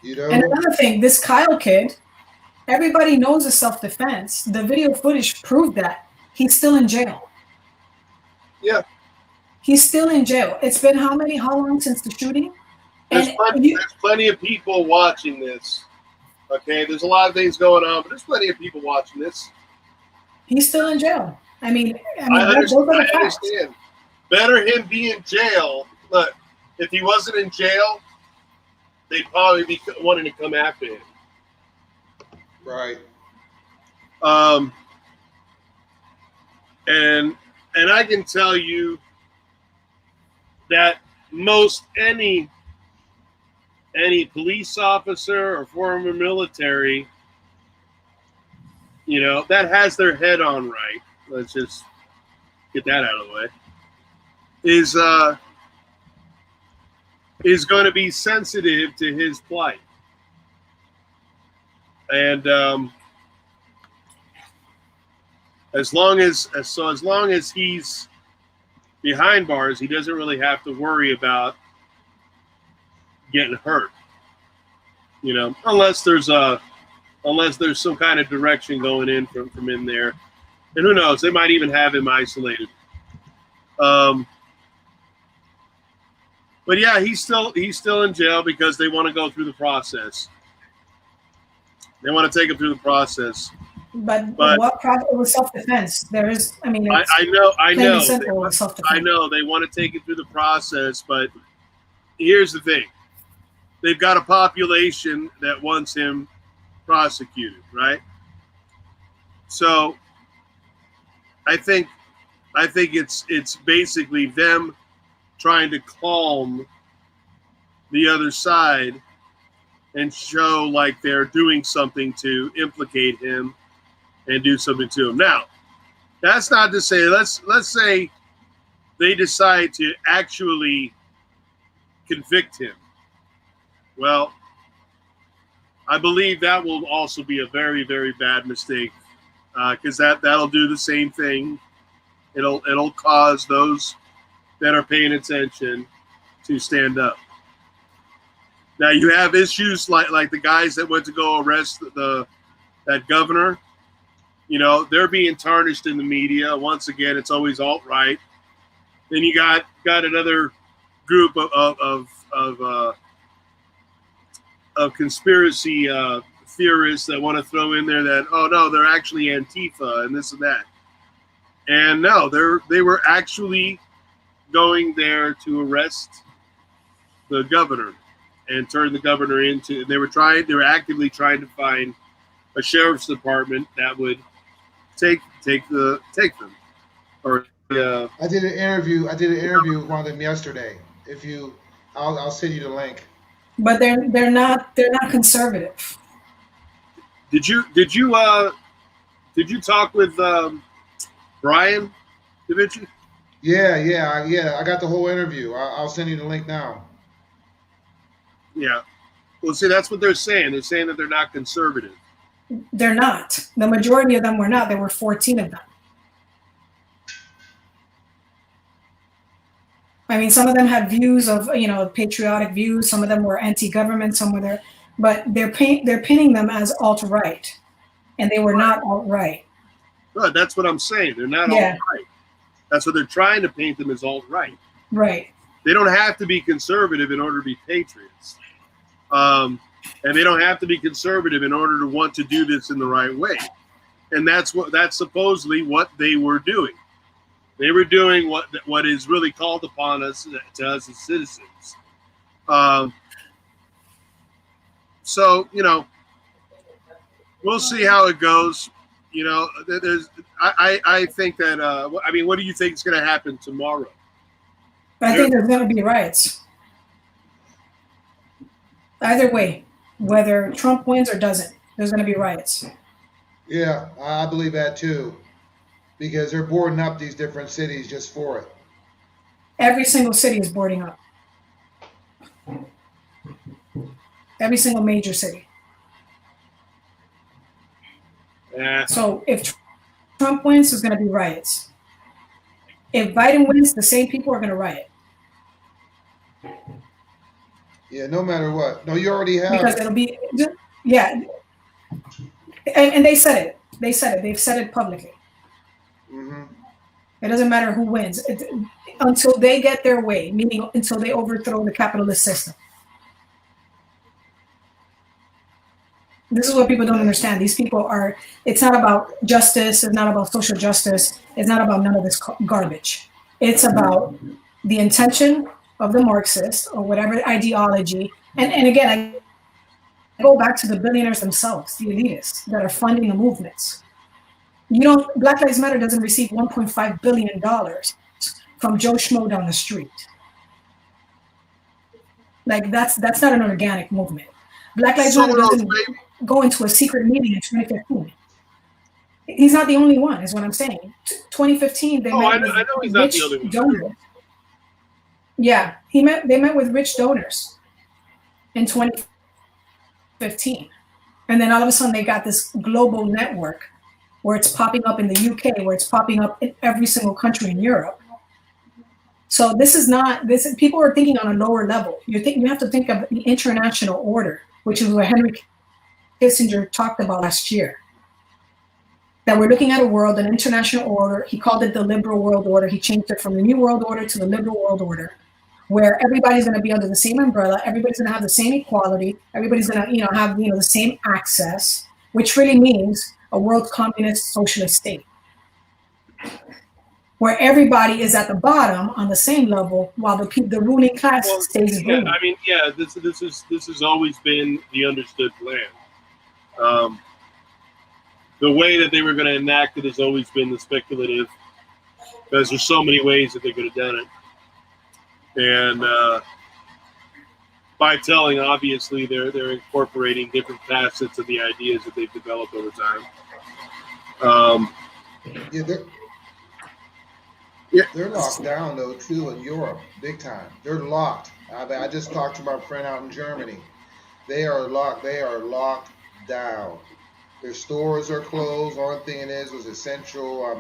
You know. And another thing, this Kyle kid, everybody knows it's self-defense. The video footage proved that. He's still in jail. Yeah. He's still in jail. It's been how long since the shooting? There's plenty of people watching this. Okay, there's a lot of things going on, but there's plenty of people watching this. He's still in jail. I mean, I understand. Better him be in jail. Look, if he wasn't in jail, they'd probably be wanting to come after him. Right. And I can tell you that most any police officer or former military, you know, that has their head on right, let's just get that out of the way, is going to be sensitive to his plight. And as long as he's behind bars, he doesn't really have to worry about getting hurt. You know, unless there's some kind of direction going in from in there, and who knows, they might even have him isolated. But yeah, he's still in jail because they want to go through the process. They want to take him through the process. But what problem? It was self-defense. There is, I mean, I know. I know they want to take it through the process, but here's the thing: they've got a population that wants him prosecuted, right? So I think it's basically them trying to calm the other side and show like they're doing something to implicate him and do something to him. Now, that's not to say, let's say they decide to actually convict him. Well, I believe that will also be a very, very bad mistake, because that'll do the same thing. It'll cause those that are paying attention to stand up. Now you have issues like the guys that went to go arrest that governor. You know, they're being tarnished in the media. Once again, it's always alt-right. Then you got another group of conspiracy theorists that want to throw in there that, oh no, they're actually Antifa and this and that. And no, they were actually going there to arrest the governor and turn the governor into. They were actively trying to find a sheriff's department that would take them. Or I did an interview with one of them yesterday. I'll send you the link. But they're not conservative. Did you talk with Brian DaVinci? Yeah. I got the whole interview. I'll send you the link now. Yeah. Well, see, that's what they're saying. They're saying that they're not conservative. They're not. The majority of them were not. There were 14 of them. I mean, some of them had views of, patriotic views. Some of them were anti-government. Some were there, but they're pinning them as alt-right, and they were not alt-right. Right, that's what I'm saying. They're not alt-right. That's what they're trying to paint them as alt-right. Right. They don't have to be conservative in order to be patriots, and they don't have to be conservative in order to want to do this in the right way. And that's supposedly what they were doing. They were doing what is really called upon us as citizens. So we'll see how it goes. I think that. What do you think is going to happen tomorrow? I think there's going to be riots. Either way, whether Trump wins or doesn't, there's going to be riots. Yeah, I believe that too. Because they're boarding up these different cities just for it. Every single city is boarding up. Every single major city. Yeah. So if Trump wins, there's going to be riots. If Biden wins, the same people are going to riot. Yeah, no matter what. No, you already have. Because it'll be, yeah. And they said it. They've said it publicly. Mm-hmm. It doesn't matter who wins until they get their way, meaning until they overthrow the capitalist system. This is what people don't understand. These people it's not about justice. It's not about social justice. It's not about none of this garbage. It's about the intention of the Marxist or whatever ideology. And again, I go back to the billionaires themselves, the elitists that are funding the movements. Black Lives Matter doesn't receive $1.5 billion from Joe Schmo down the street. Like that's not an organic movement. Black Lives Matter doesn't go into a secret meeting in 2015. He's not the only one, is what I'm saying. 2015, they met with rich donors. Yeah, they met with rich donors in 2015. And then all of a sudden they got this global network where it's popping up in the UK, where it's popping up in every single country in Europe. So this is not this. People are thinking on a lower level. You have to think of the international order, which is what Henry Kissinger talked about last year. That we're looking at a world, an international order. He called it the liberal world order. He changed it from the new world order to the liberal world order, where everybody's going to be under the same umbrella. Everybody's going to have the same equality. Everybody's going to, have, the same access, which really means a world communist socialist state, where everybody is at the bottom on the same level, while the ruling class stays ruling. I mean, this has always been the understood plan. The way that they were going to enact it has always been the speculative, because there's so many ways that they could have done it. And by telling, obviously, they're incorporating different facets of the ideas that they've developed over time. They're locked down though too in Europe, big time. They're locked. I just talked to my friend out in Germany. They are locked. They are locked down. Their stores are closed. Only thing it is was essential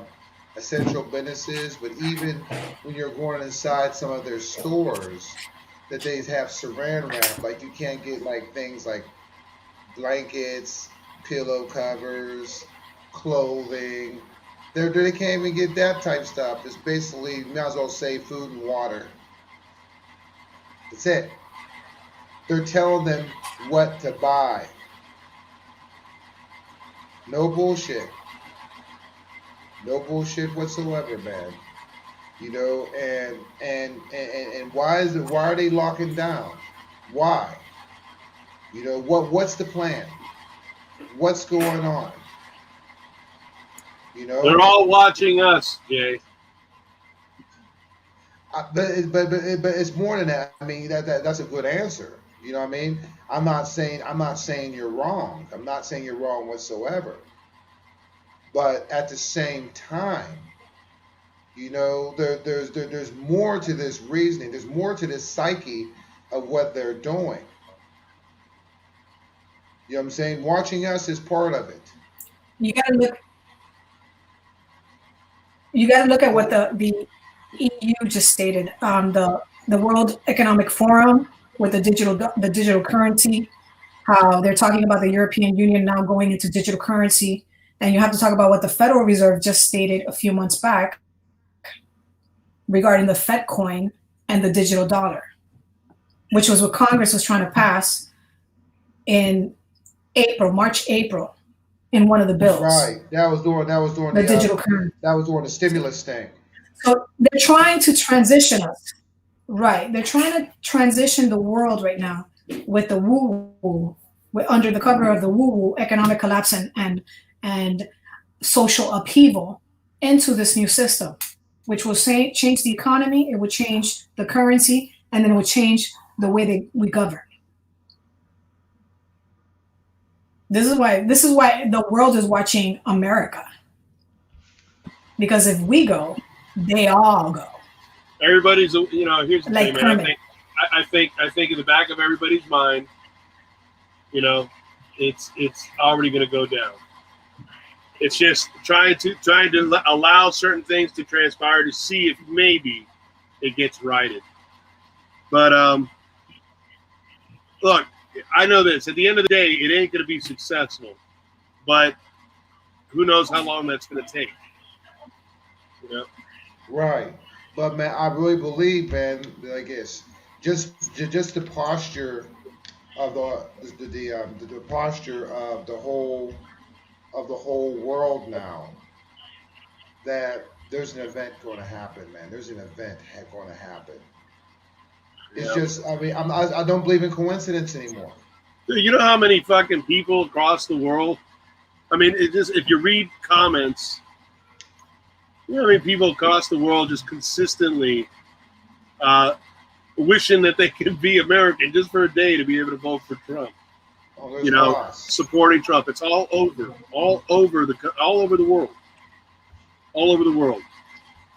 businesses. But even when you're going inside some of their stores, that they have saran wrap. Like you can't get like things like blankets, pillow covers, clothing. They can't even get that type stuff. It's basically, you might as well say, food and water. That's it. They're telling them what to buy. No bullshit. No bullshit whatsoever, man. And why are they locking down? Why? What's the plan? What's going on? They're all watching us, Jay. But it's more than that. I mean, that's a good answer. You know what I mean? I'm not saying you're wrong. I'm not saying you're wrong whatsoever. But at the same time, there's more to this reasoning. There's more to this psyche of what they're doing. You know what I'm saying? Watching us is part of it. You got to look at what the EU just stated. The World Economic Forum with the digital currency, how they're talking about the European Union now going into digital currency. And you have to talk about what the Federal Reserve just stated a few months back regarding the Fed coin and the digital dollar, which was what Congress was trying to pass in March, April, in one of the bills. Right. That was during the digital currency. That was during the stimulus thing. So they're trying to transition us. Right. They're trying to transition the world right now with the woo-woo, under the cover of the woo-woo, economic collapse and social upheaval, into this new system, which will change the economy, it would change the currency, and then it would change the way we govern. This is why the world is watching America. Because if we go, they all go. Everybody's, here's the like thing, man. I think in the back of everybody's mind, it's already going to go down. It's just trying to allow certain things to transpire to see if maybe it gets righted. But look, I know this. At the end of the day, it ain't going to be successful. But who knows how long that's going to take? Right. But man, I really believe, man, like it's just the posture of the posture of the whole world now, that there's an event going to happen, man. There's an event going to happen. It's just, I mean, I don't believe in coincidence anymore. You know how many fucking people across the world? I mean, if you read comments, you know how many people across the world just consistently wishing that they could be American just for a day to be able to vote for Trump. Oh, supporting Trump. It's all over the world.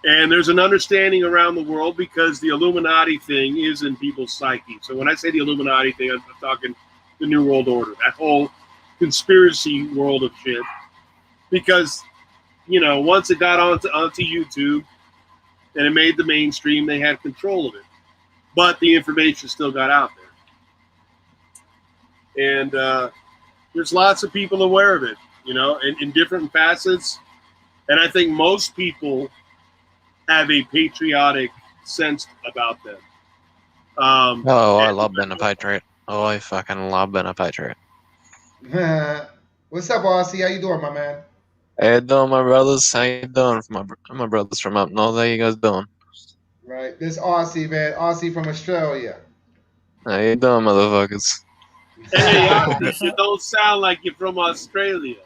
And there's an understanding around the world because the Illuminati thing is in people's psyche. So when I say the Illuminati thing, I'm talking the New World Order, that whole conspiracy world of shit. Because once it got onto YouTube and it made the mainstream, they had control of it. But the information still got out there. And there's lots of people aware of it, in different facets. And I think most people have a patriotic sense about them. I love being a patriot. Oh, I fucking love being a patriot. What's up, Aussie? How you doing, my man? How you doing, my brothers? How you doing? My brothers from up north. How you guys doing? Right, this Aussie, man. Aussie from Australia. How you doing, motherfuckers? Hey, Aussie, you don't sound like you're from Australia.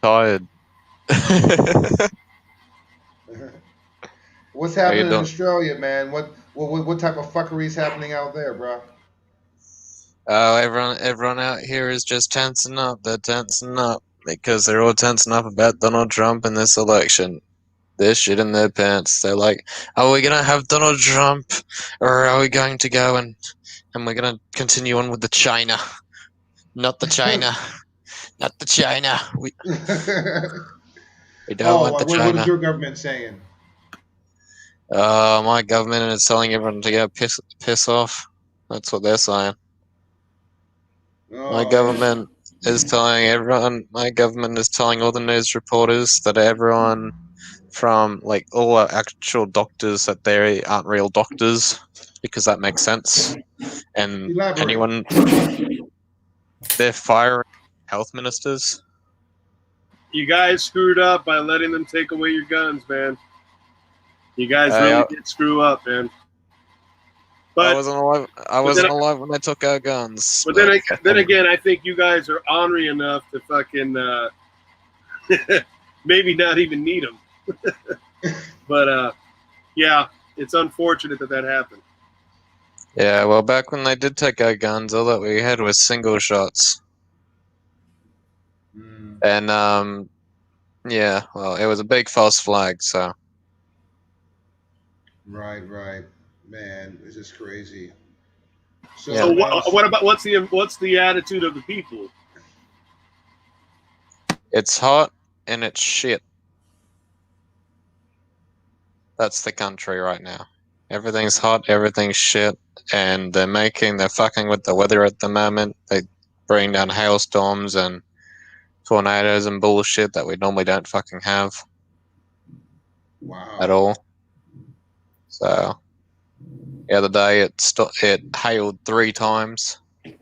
Tired. What's happening in Australia, man? What type of fuckery is happening out there, bro? Oh, everyone out here is just tensing up. They're tensing up because they're all tensing up about Donald Trump and this election. They're shit in their pants. They're like, are we gonna have Donald Trump, or are we going to go and we're gonna continue on with the China? Not the China. Not the China. We don't want the China. What is your government saying? My government is telling everyone to go piss off. That's what they're saying. My government is telling everyone. My government is telling all the news reporters that everyone, from like all our actual doctors, that they aren't real doctors, because that makes sense. And anyone, they're firing health ministers. You guys screwed up by letting them take away your guns, man. You guys really did screw up, man. But I wasn't alive when they took our guns. But then again, I think you guys are ornery enough to fucking maybe not even need them. But yeah, it's unfortunate that happened. Yeah, well, back when they did take our guns, all that we had was single shots. And yeah, well, it was a big false flag, so. Right, man, this is crazy. So what about what's the attitude of the people? It's hot and it's shit. That's the country right now. Everything's hot, everything's shit, and they're fucking with the weather at the moment. They bring down hailstorms and tornadoes and bullshit that we normally don't fucking have. Wow. At all. So, the other day it hailed 3 times, and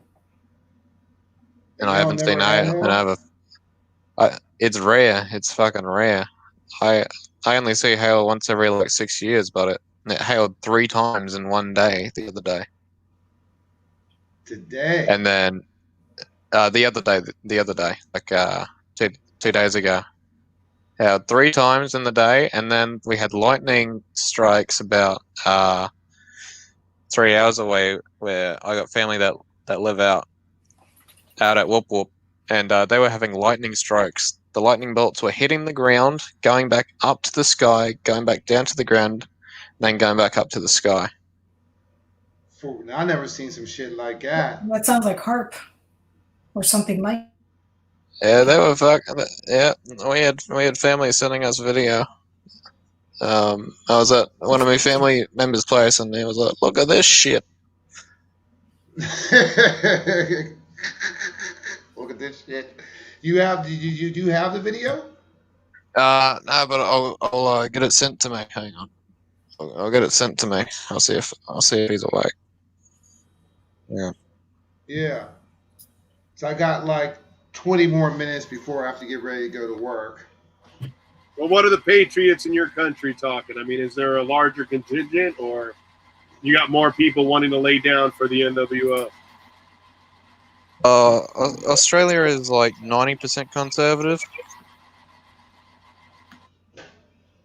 I haven't seen hail. It's rare. It's fucking rare. I only see hail once every like 6 years, but it hailed 3 times in one day the other day. Today. And then the other day, like 2 days ago. 3 times in the day, and then we had lightning strikes about 3 hours away, where I got family that live out at Whoop Whoop, and they were having lightning strikes. The lightning bolts were hitting the ground, going back up to the sky, going back down to the ground, then going back up to the sky. I never seen some shit like that. That sounds like HARP or something like. Yeah, they were fucking. Yeah, we had family sending us video. I was at one of my family members' place, and he was like, "Look at this shit." Look at this shit. You have? Do you have the video? No, but I'll get it sent to me. Hang on, I'll get it sent to me. I'll see if he's awake. Yeah. Yeah. So I got like 20 more minutes before I have to get ready to go to work. Well, what are the patriots in your country talking? I mean, is there a larger contingent, or you got more people wanting to lay down for the NWO? Australia is like 90% conservative.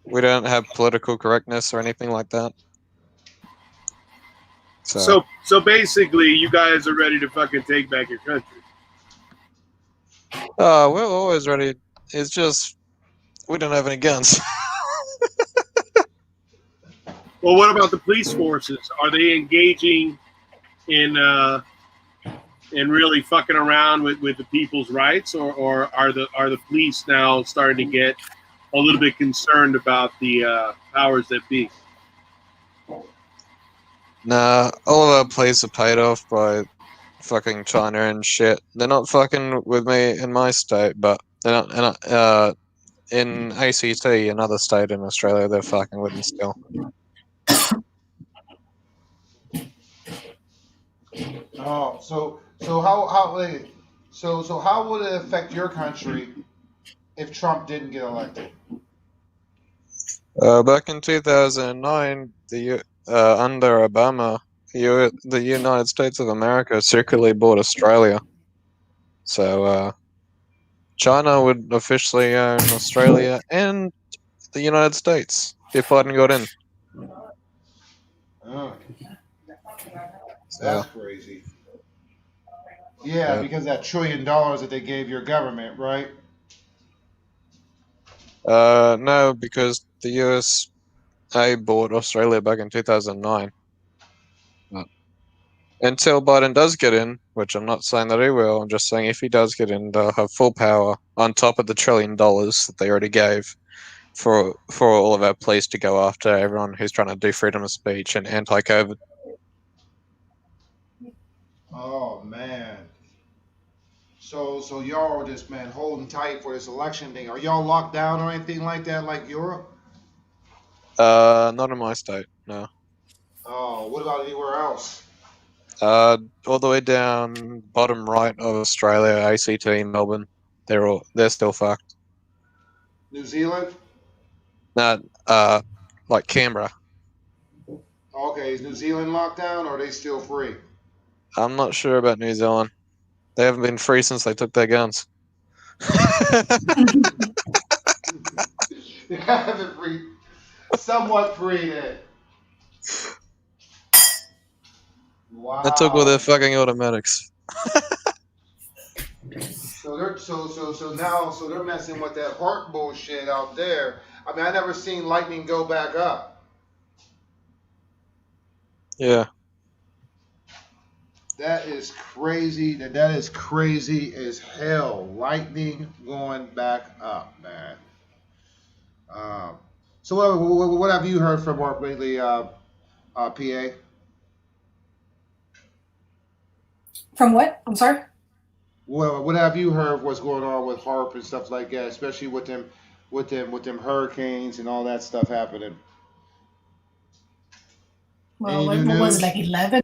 We don't have political correctness or anything like that. So basically, you guys are ready to fucking take back your country. We're always ready. It's just we don't have any guns. Well, what about the police forces? Are they engaging in and really fucking around with the people's rights, or are the police now starting to get a little bit concerned about the powers that be? Nah, all of our police are paid off by fucking China and shit. They're not fucking with me in my state, but they're not in ACT, another state in Australia, they're fucking with me still. Oh, so how wait, so how would it affect your country if Trump didn't get elected? Back in 2009, under Obama, the United States of America secretly bought Australia. So China would officially own Australia and the United States if Biden got in. Oh, So, that's crazy. Yeah, yeah. because that $1 trillion that they gave your government, right? No, because the USA bought Australia back in 2009. But until Biden does get in, which I'm not saying that he will, I'm just saying if he does get in, they'll have full power on top of the $1 trillion that they already gave for all of our police to go after everyone who's trying to do freedom of speech and anti-COVID. Oh man. So y'all are just holding tight for this election thing. Are y'all locked down or anything like that, like Europe? Not in my state, no. Oh, what about anywhere else? All the way down bottom right of Australia, ACT, Melbourne, they're still fucked. New Zealand? Nah, like Canberra. Okay, is New Zealand locked down or are they still free? I'm not sure about New Zealand. They haven't been free since they took their guns. They haven't free, somewhat free then. Wow. They took all their fucking automatics. So they're messing with that heart bullshit out there. I mean, I never seen lightning go back up. Yeah. That is crazy. That is crazy as hell. Lightning going back up, man. So what have you heard from work lately, PA? From what? I'm sorry? Well, what have you heard? What's going on with HARP and stuff like that, especially with them hurricanes and all that stuff happening? Well, Any new what was news? it, like 11?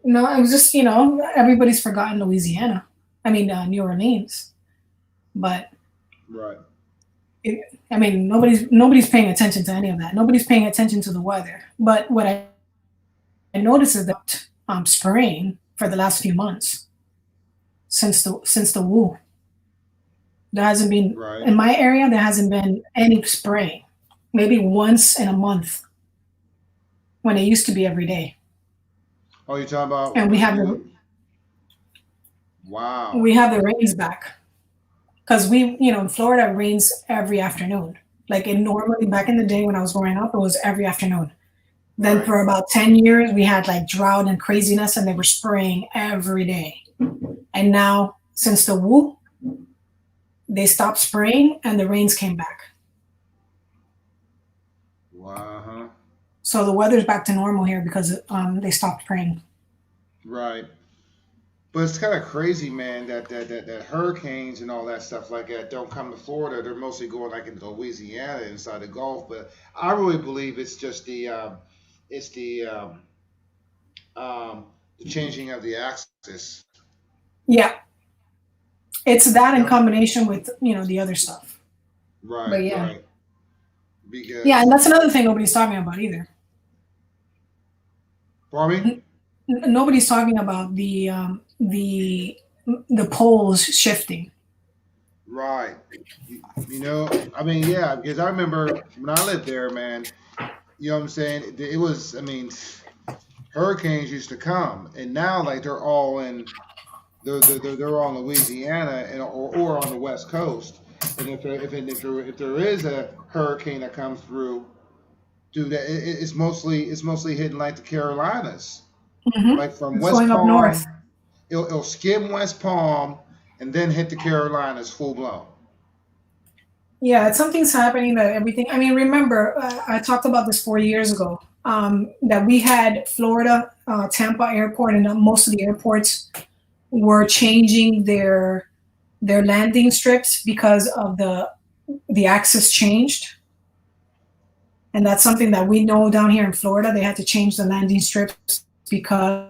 No, it was just, everybody's forgotten Louisiana. I mean, New Orleans. But, Right. nobody's paying attention to any of that. Nobody's paying attention to the weather. But what I noticed is that spraying for the last few months since the Wu. There hasn't been, Right. in my area, there hasn't been any spraying. Maybe once in a month when it used to be every day. Oh, you're talking about? And we have Wow. we have the rains back. Because in Florida, it rains every afternoon. Like normally back in the day when I was growing up, it was every afternoon. Then Right. for about 10 years, we had like drought and craziness and they were spraying every day. And now, since the Wu, they stopped spraying and the rains came back. Wow. So the weather's back to normal here because they stopped spraying. Right. But it's kind of crazy, man, that hurricanes and all that stuff like that don't come to Florida. They're mostly going like into Louisiana, inside the Gulf. But I really believe it's just the changing of the axis. Yeah. It's that in Yep. combination with, the other stuff. Right. But yeah. Right. Because. Yeah, and that's another thing nobody's talking about either. Pardon me? Nobody's talking about the poles shifting. Right. I mean, yeah, because I remember when I lived there, man, you know what I'm saying? It was, hurricanes used to come, and now like they're all in, they're all in Louisiana or on the West Coast. And if there is a hurricane that comes through, dude, it's mostly hitting like the Carolinas, Mhm. like from It's West going up Palm. north. It'll skim West Palm and then hit the Carolinas full blown. Yeah, it's something's happening that everything. I mean, remember, I talked about this 4 years ago. That we had Florida, Tampa Airport, and most of the airports were changing their landing strips because of the axis changed. And that's something that we know down here in Florida. They had to change the landing strips because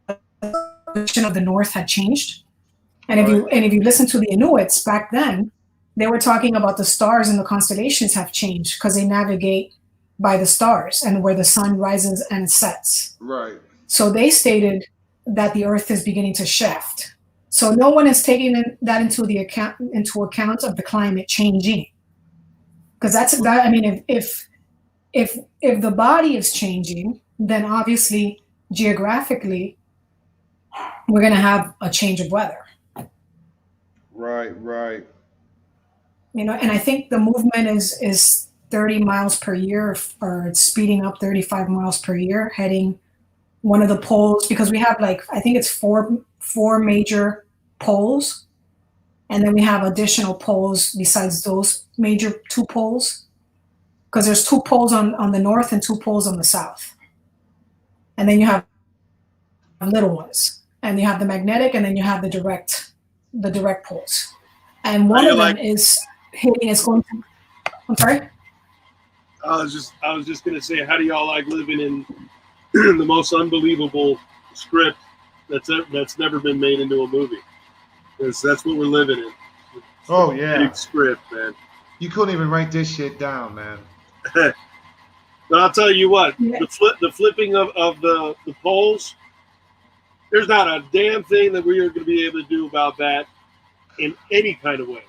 the position of the north had changed. And if you listen to the Inuits back then, they were talking about the stars and the constellations have changed because they navigate by the stars and where the sun rises and sets. Right. So they stated that the Earth is beginning to shift. So no one is taking that into account of the climate changing. Because I mean, if the body is changing, then obviously geographically we're going to have a change of weather. Right. You know, and I think the movement is 30 miles per year, or it's speeding up 35 miles per year, heading one of the poles, because we have I think it's four major poles. And then we have additional poles besides those major 2 poles, because there's 2 poles on the north and 2 poles on the south. And then you have little ones, and you have the magnetic, and then you have the direct poles. And one of them is hitting. It's going to. I'm sorry. I was just gonna say, how do y'all like living in the most unbelievable script that's never been made into a movie? Because that's what we're living in. Oh yeah, big script, man. You couldn't even write this shit down, man. But I'll tell you what, the flipping of the poles, there's not a damn thing that we are going to be able to do about that in any kind of way.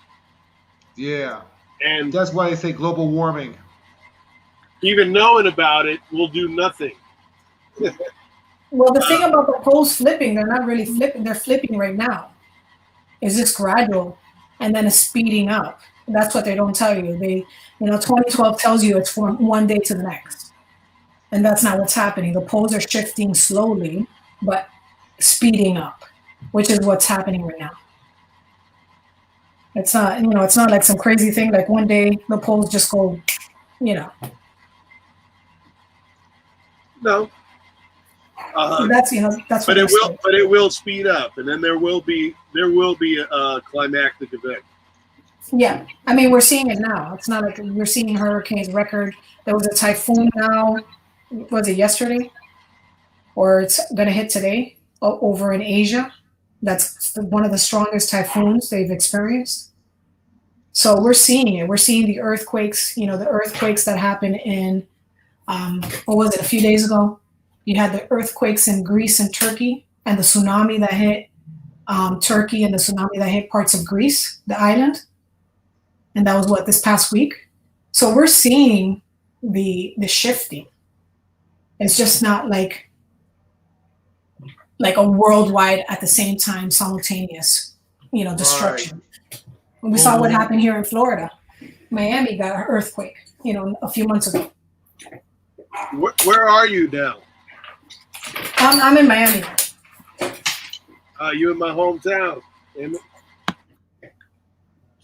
Yeah. And that's why they say global warming. Even knowing about it will do nothing. Well, the thing about the poles flipping, they're not really flipping. They're flipping right now. It's just gradual, and then it's speeding up. That's what they don't tell you. 2012 tells you it's from one day to the next. And that's not what's happening. The poles are shifting slowly, but speeding up, which is what's happening right now. It's not, it's not like some crazy thing. Like one day the poles just go, No. That's but it will speed up, and then there will be a climactic event. Yeah, I mean, we're seeing it now. It's not like we're seeing hurricanes record. There was a typhoon now. Was it yesterday? Or it's going to hit today over in Asia. That's one of the strongest typhoons they've experienced. So we're seeing it. We're seeing the earthquakes, the earthquakes that happened in, what was it, a few days ago? You had the earthquakes in Greece and Turkey, and the tsunami that hit Turkey, and the tsunami that hit parts of Greece, the island. And that was this past week. So we're seeing the shifting. It's just not like a worldwide at the same time simultaneous, destruction. Right. We saw what happened here in Florida. Miami got an earthquake, a few months ago. Where are you now? I'm in Miami. You in my hometown.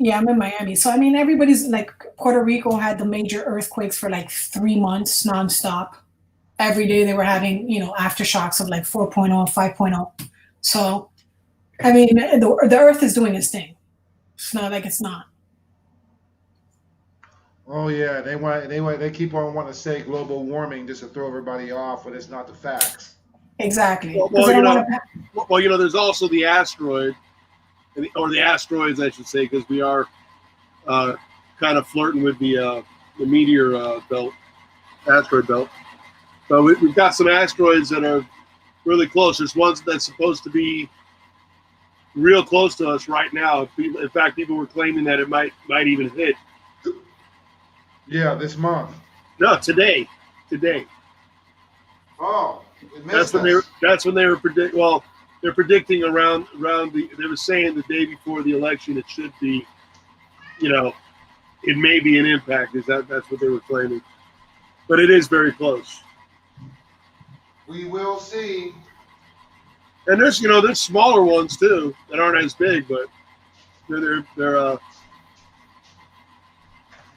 Yeah, I'm in Miami. So, I mean, everybody's like, Puerto Rico had the major earthquakes for 3 months nonstop. Every day they were having, aftershocks of 4.0, 5.0. So, I mean, the earth is doing its thing. It's not like it's not. Oh yeah, they keep on wanting to say global warming just to throw everybody off, but it's not the facts. Exactly. Well, there's also the asteroid, or the asteroids, I should say, because we are kind of flirting with the meteor belt, asteroid belt. But we've got some asteroids that are really close. There's ones that's supposed to be real close to us right now. In fact, people were claiming that it might even hit. Yeah, this month. No, today. Oh, that's when they were predicting. Well, they're predicting around the. They were saying the day before the election it should be, it may be an impact. That's what they were claiming, but it is very close. We will see. And there's smaller ones too that aren't as big, but they're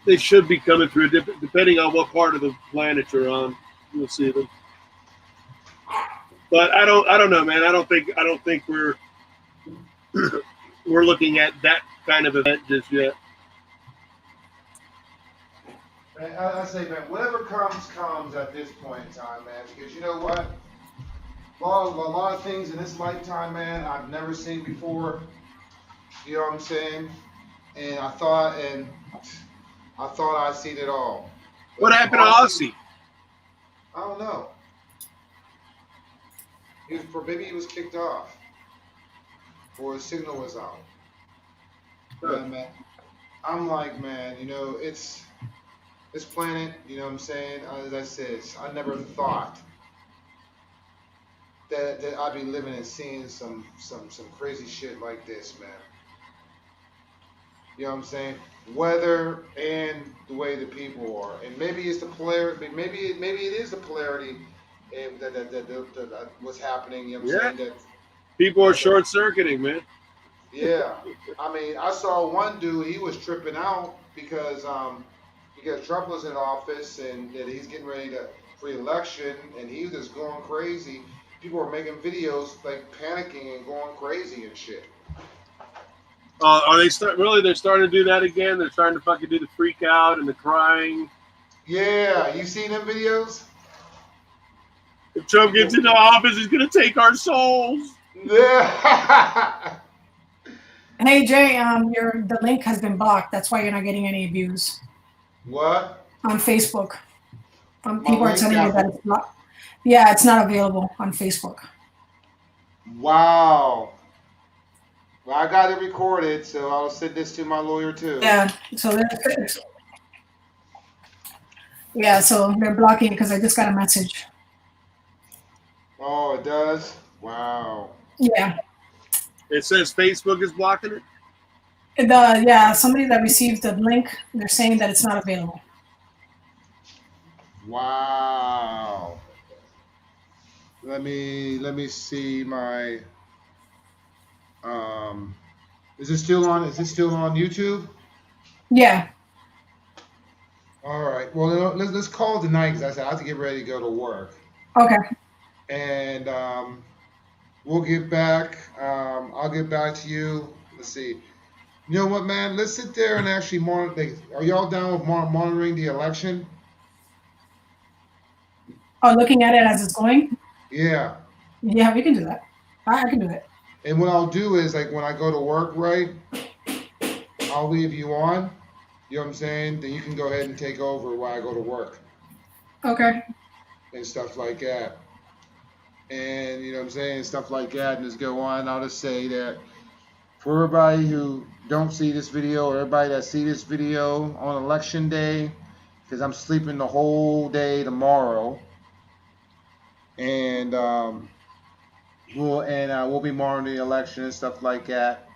they should be coming through. Depending on what part of the planet you're on, you'll see them. But I don't know, man. I don't think we're we're looking at that kind of event just yet. Man, I say, man, whatever comes at this point in time, man. Because you know what? A lot of things in this lifetime, man, I've never seen before. You know what I'm saying? And I thought I'd seen it all. But What happened to Aussie? I don't know. Maybe he was kicked off, or his signal was out. Yeah, man. I'm like, man, it's this planet. You know what I'm saying? As I said, I never thought that I'd be living and seeing some crazy shit like this, man. You know what I'm saying? Weather and the way the people are, and maybe it's the polarity. Maybe it is the polarity that what's happening. You know what I'm saying? That People are short circuiting, man. yeah, I mean, I saw one dude. He was tripping out because Trump was in office and that he's getting ready for election, and he was just going crazy. People were making videos like panicking and going crazy and shit. Are they they're starting to do that again? They're trying to fucking do the freak out and the crying. Yeah, you seen them videos? If Trump gets into office, he's gonna take our souls. Yeah. Hey Jay, the link has been blocked. That's why you're not getting any views. What? On Facebook. People are telling you that it's not. Yeah, it's not available on Facebook. Wow. Well, I got it recorded, so I'll send this to my lawyer too. Yeah, so they're blocking it because I just got a message. Oh, it does? Wow. Yeah. It says Facebook is blocking it? Somebody that received the link, they're saying that it's not available. Wow. Let me see my is it still on YouTube? Yeah. All right. Well, let's call it tonight because I said I have to get ready to go to work. Okay. And we'll get back. I'll get back to you. Let's see. You know what, man? Let's sit there and actually monitor. Are y'all down with monitoring the election? Oh, looking at it as it's going? Yeah. Yeah, we can do that. I can do it. And what I'll do is, like, when I go to work, right, I'll leave you on. You know what I'm saying? Then you can go ahead and take over while I go to work. Okay. And stuff like that. And, you know what I'm saying? Stuff like that. And just go on. I'll just say that for everybody who don't see this video or everybody that see this video on election day, because I'm sleeping the whole day tomorrow. And we'll be monitoring the election and stuff like that.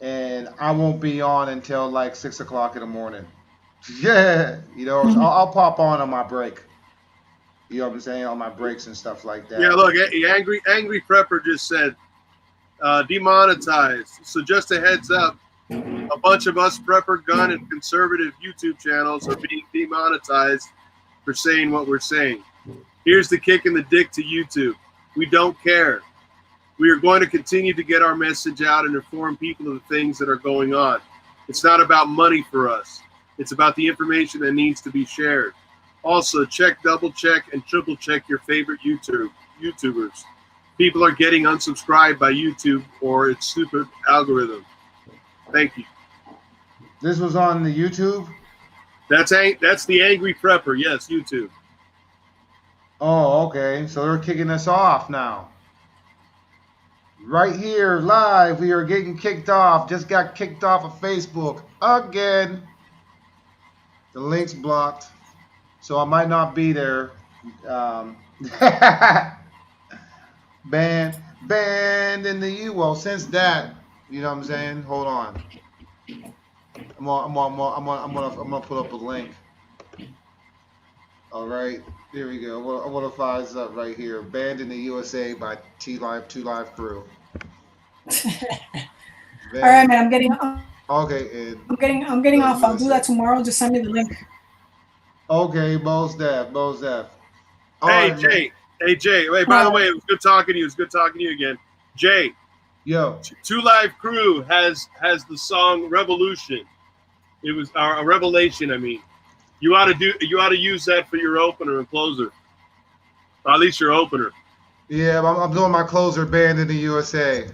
And I won't be on until like 6 o'clock in the morning. Yeah, so I'll pop on my break. You know what I'm saying? On my breaks and stuff like that. Yeah, look, Angry Prepper just said demonetized. So just a heads up, a bunch of us prepper, gun, and conservative YouTube channels are being demonetized for saying what we're saying. Here's the kick in the dick to YouTube. We don't care. We are going to continue to get our message out and inform people of the things that are going on. It's not about money for us. It's about the information that needs to be shared. Also, check, double check, and triple check your favorite YouTubers. People are getting unsubscribed by YouTube or its stupid algorithm. Thank you. This was on the YouTube? That's the Angry Prepper. Yes, YouTube. Oh, okay. So they're kicking us off now. Right here, live, we are getting kicked off. Just got kicked off of Facebook again. The link's blocked, so I might not be there. Banned in the U. Well, since that, you know what I'm saying. Hold on. I'm gonna put up a link. All right, here we go. I want to fire this up right here. Banned in the USA by T Live 2 Live Crew. All right, Banned. man. Okay, and I'm getting the off. I'll do USA. that tomorrow. Just send me the link. Okay, Mos Def, Mos Def. All Hey right, man. Jay, hey Jay. Wait, by the way, it was good talking to you. It was good talking to you again, Jay. Yo. Two Live Crew has the song Revolution. It was a revelation. I mean, you ought to use that for your opener and closer, or at least your opener. Yeah, I'm doing my closer, Banned in the USA.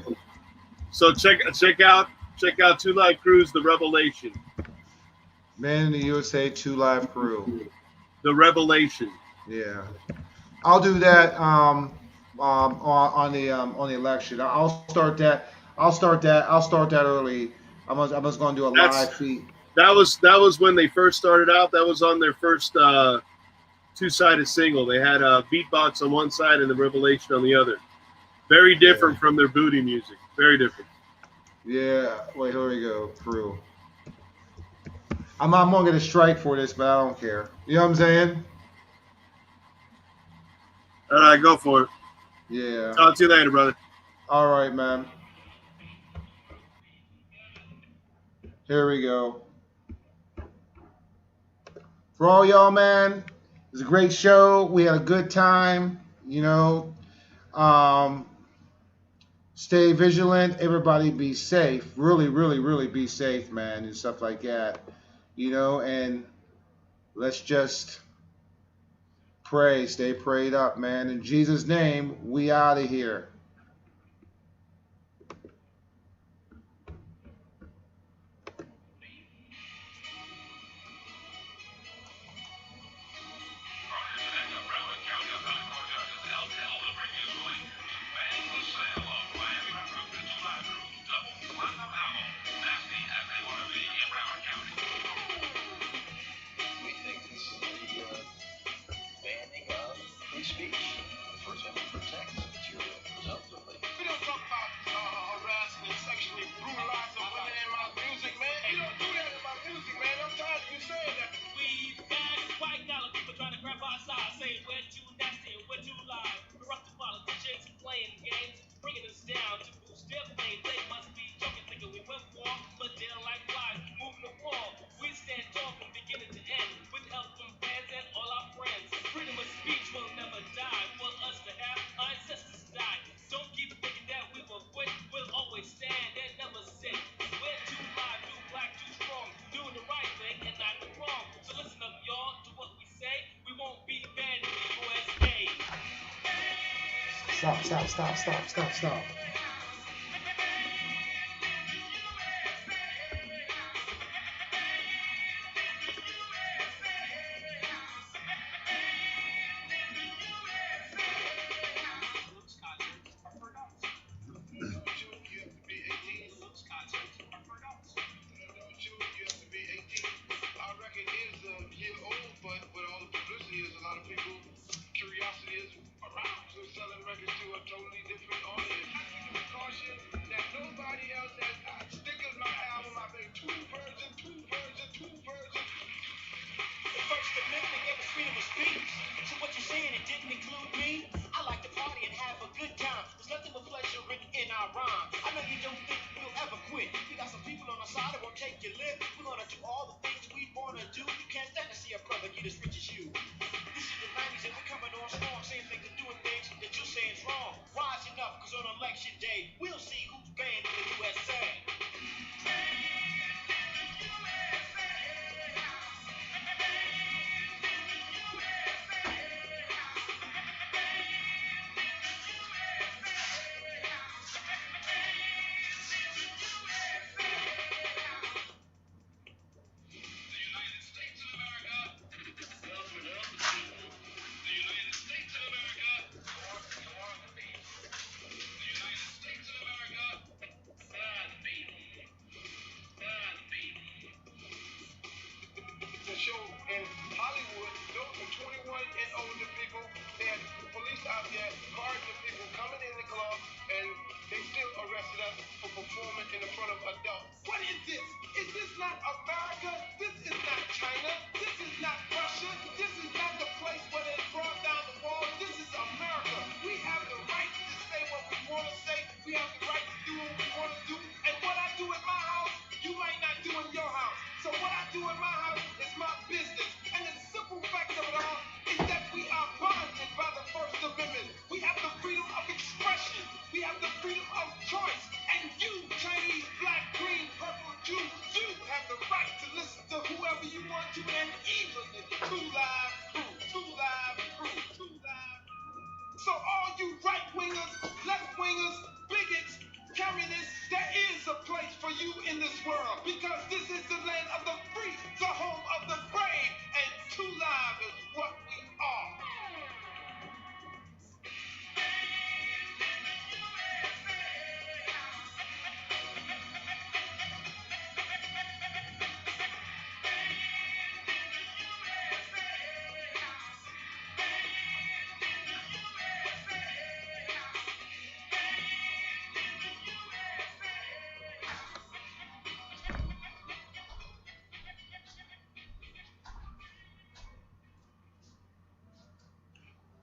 So check out Two Live Crew's The Revelation. Banned in the USA 2 Live Crew. The Revelation. Yeah, I'll do that on the election. I'll start that. I'll start that early. I'm just going to do a live feed. That was when they first started out. That was on their first two-sided single. They had Beatbox on one side and The Revelation on the other. Very different from their booty music. Very different. Yeah. Wait, here we go. Crew. I'm gonna get a strike for this, but I don't care. You know what I'm saying? All right, go for it. Yeah. Talk to you later, brother. All right, man. Here we go. For all y'all, man, it was a great show. We had a good time. You know, stay vigilant. Everybody be safe. Really, really, really be safe, man, and stuff like that. You know, and let's just pray. Stay prayed up, man. In Jesus' name, we out of here. We think this is the banning of free speech. First Amendment protects material presumptively. We don't talk about harassing and sexually brutalizing women in my music, man. We don't do that in my music, man. I'm tired of you saying that. We got white collar people trying to grab our side, saying we're too nasty and we're too live. Corrupted politicians playing games, bringing us down to boost their fame. They must be joking, thinking we went for, but they're like flies, moving the wall. We stand tall from beginning to end, with help from fans and all our friends. Freedom of speech will never die. For us to have, our ancestors died. Don't keep thinking that we will quit. We'll always stand and never sit. We're too live, too black, too strong, doing the right thing and not the wrong. So listen up, y'all, to what we say. We won't be banned in the USA. Stop. Our record is a year old, but with all the publicity, is a lot of people curiosity is around. So selling records to a totally different audience. I give you caution that nobody else has stickers my album. I made two versions. The First Amendment gave us freedom of speech. So what you're saying, it didn't include me? I like to party and have a good time. There's nothing but pleasure in our rhyme. I know you don't think we'll ever quit. We got some people on our side that won't take your lip. We're gonna do all the things we wanna do. You can't stand to see a brother get as rich as you. This is the 90s and we're coming on strong, saying things and doing things that you're saying is wrong. Rising up, cause on election day, we'll see who's banned in the USA. The show in Hollywood, those are 21 and older people. They had police out there guarding the people coming in the club, and they still arrested us for performing in front of adults. What is this? Is this not America? This is not China. This is not Russia. This is not the place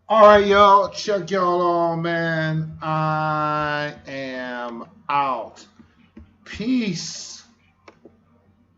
All right, y'all. Check y'all on, man. I am out. Peace.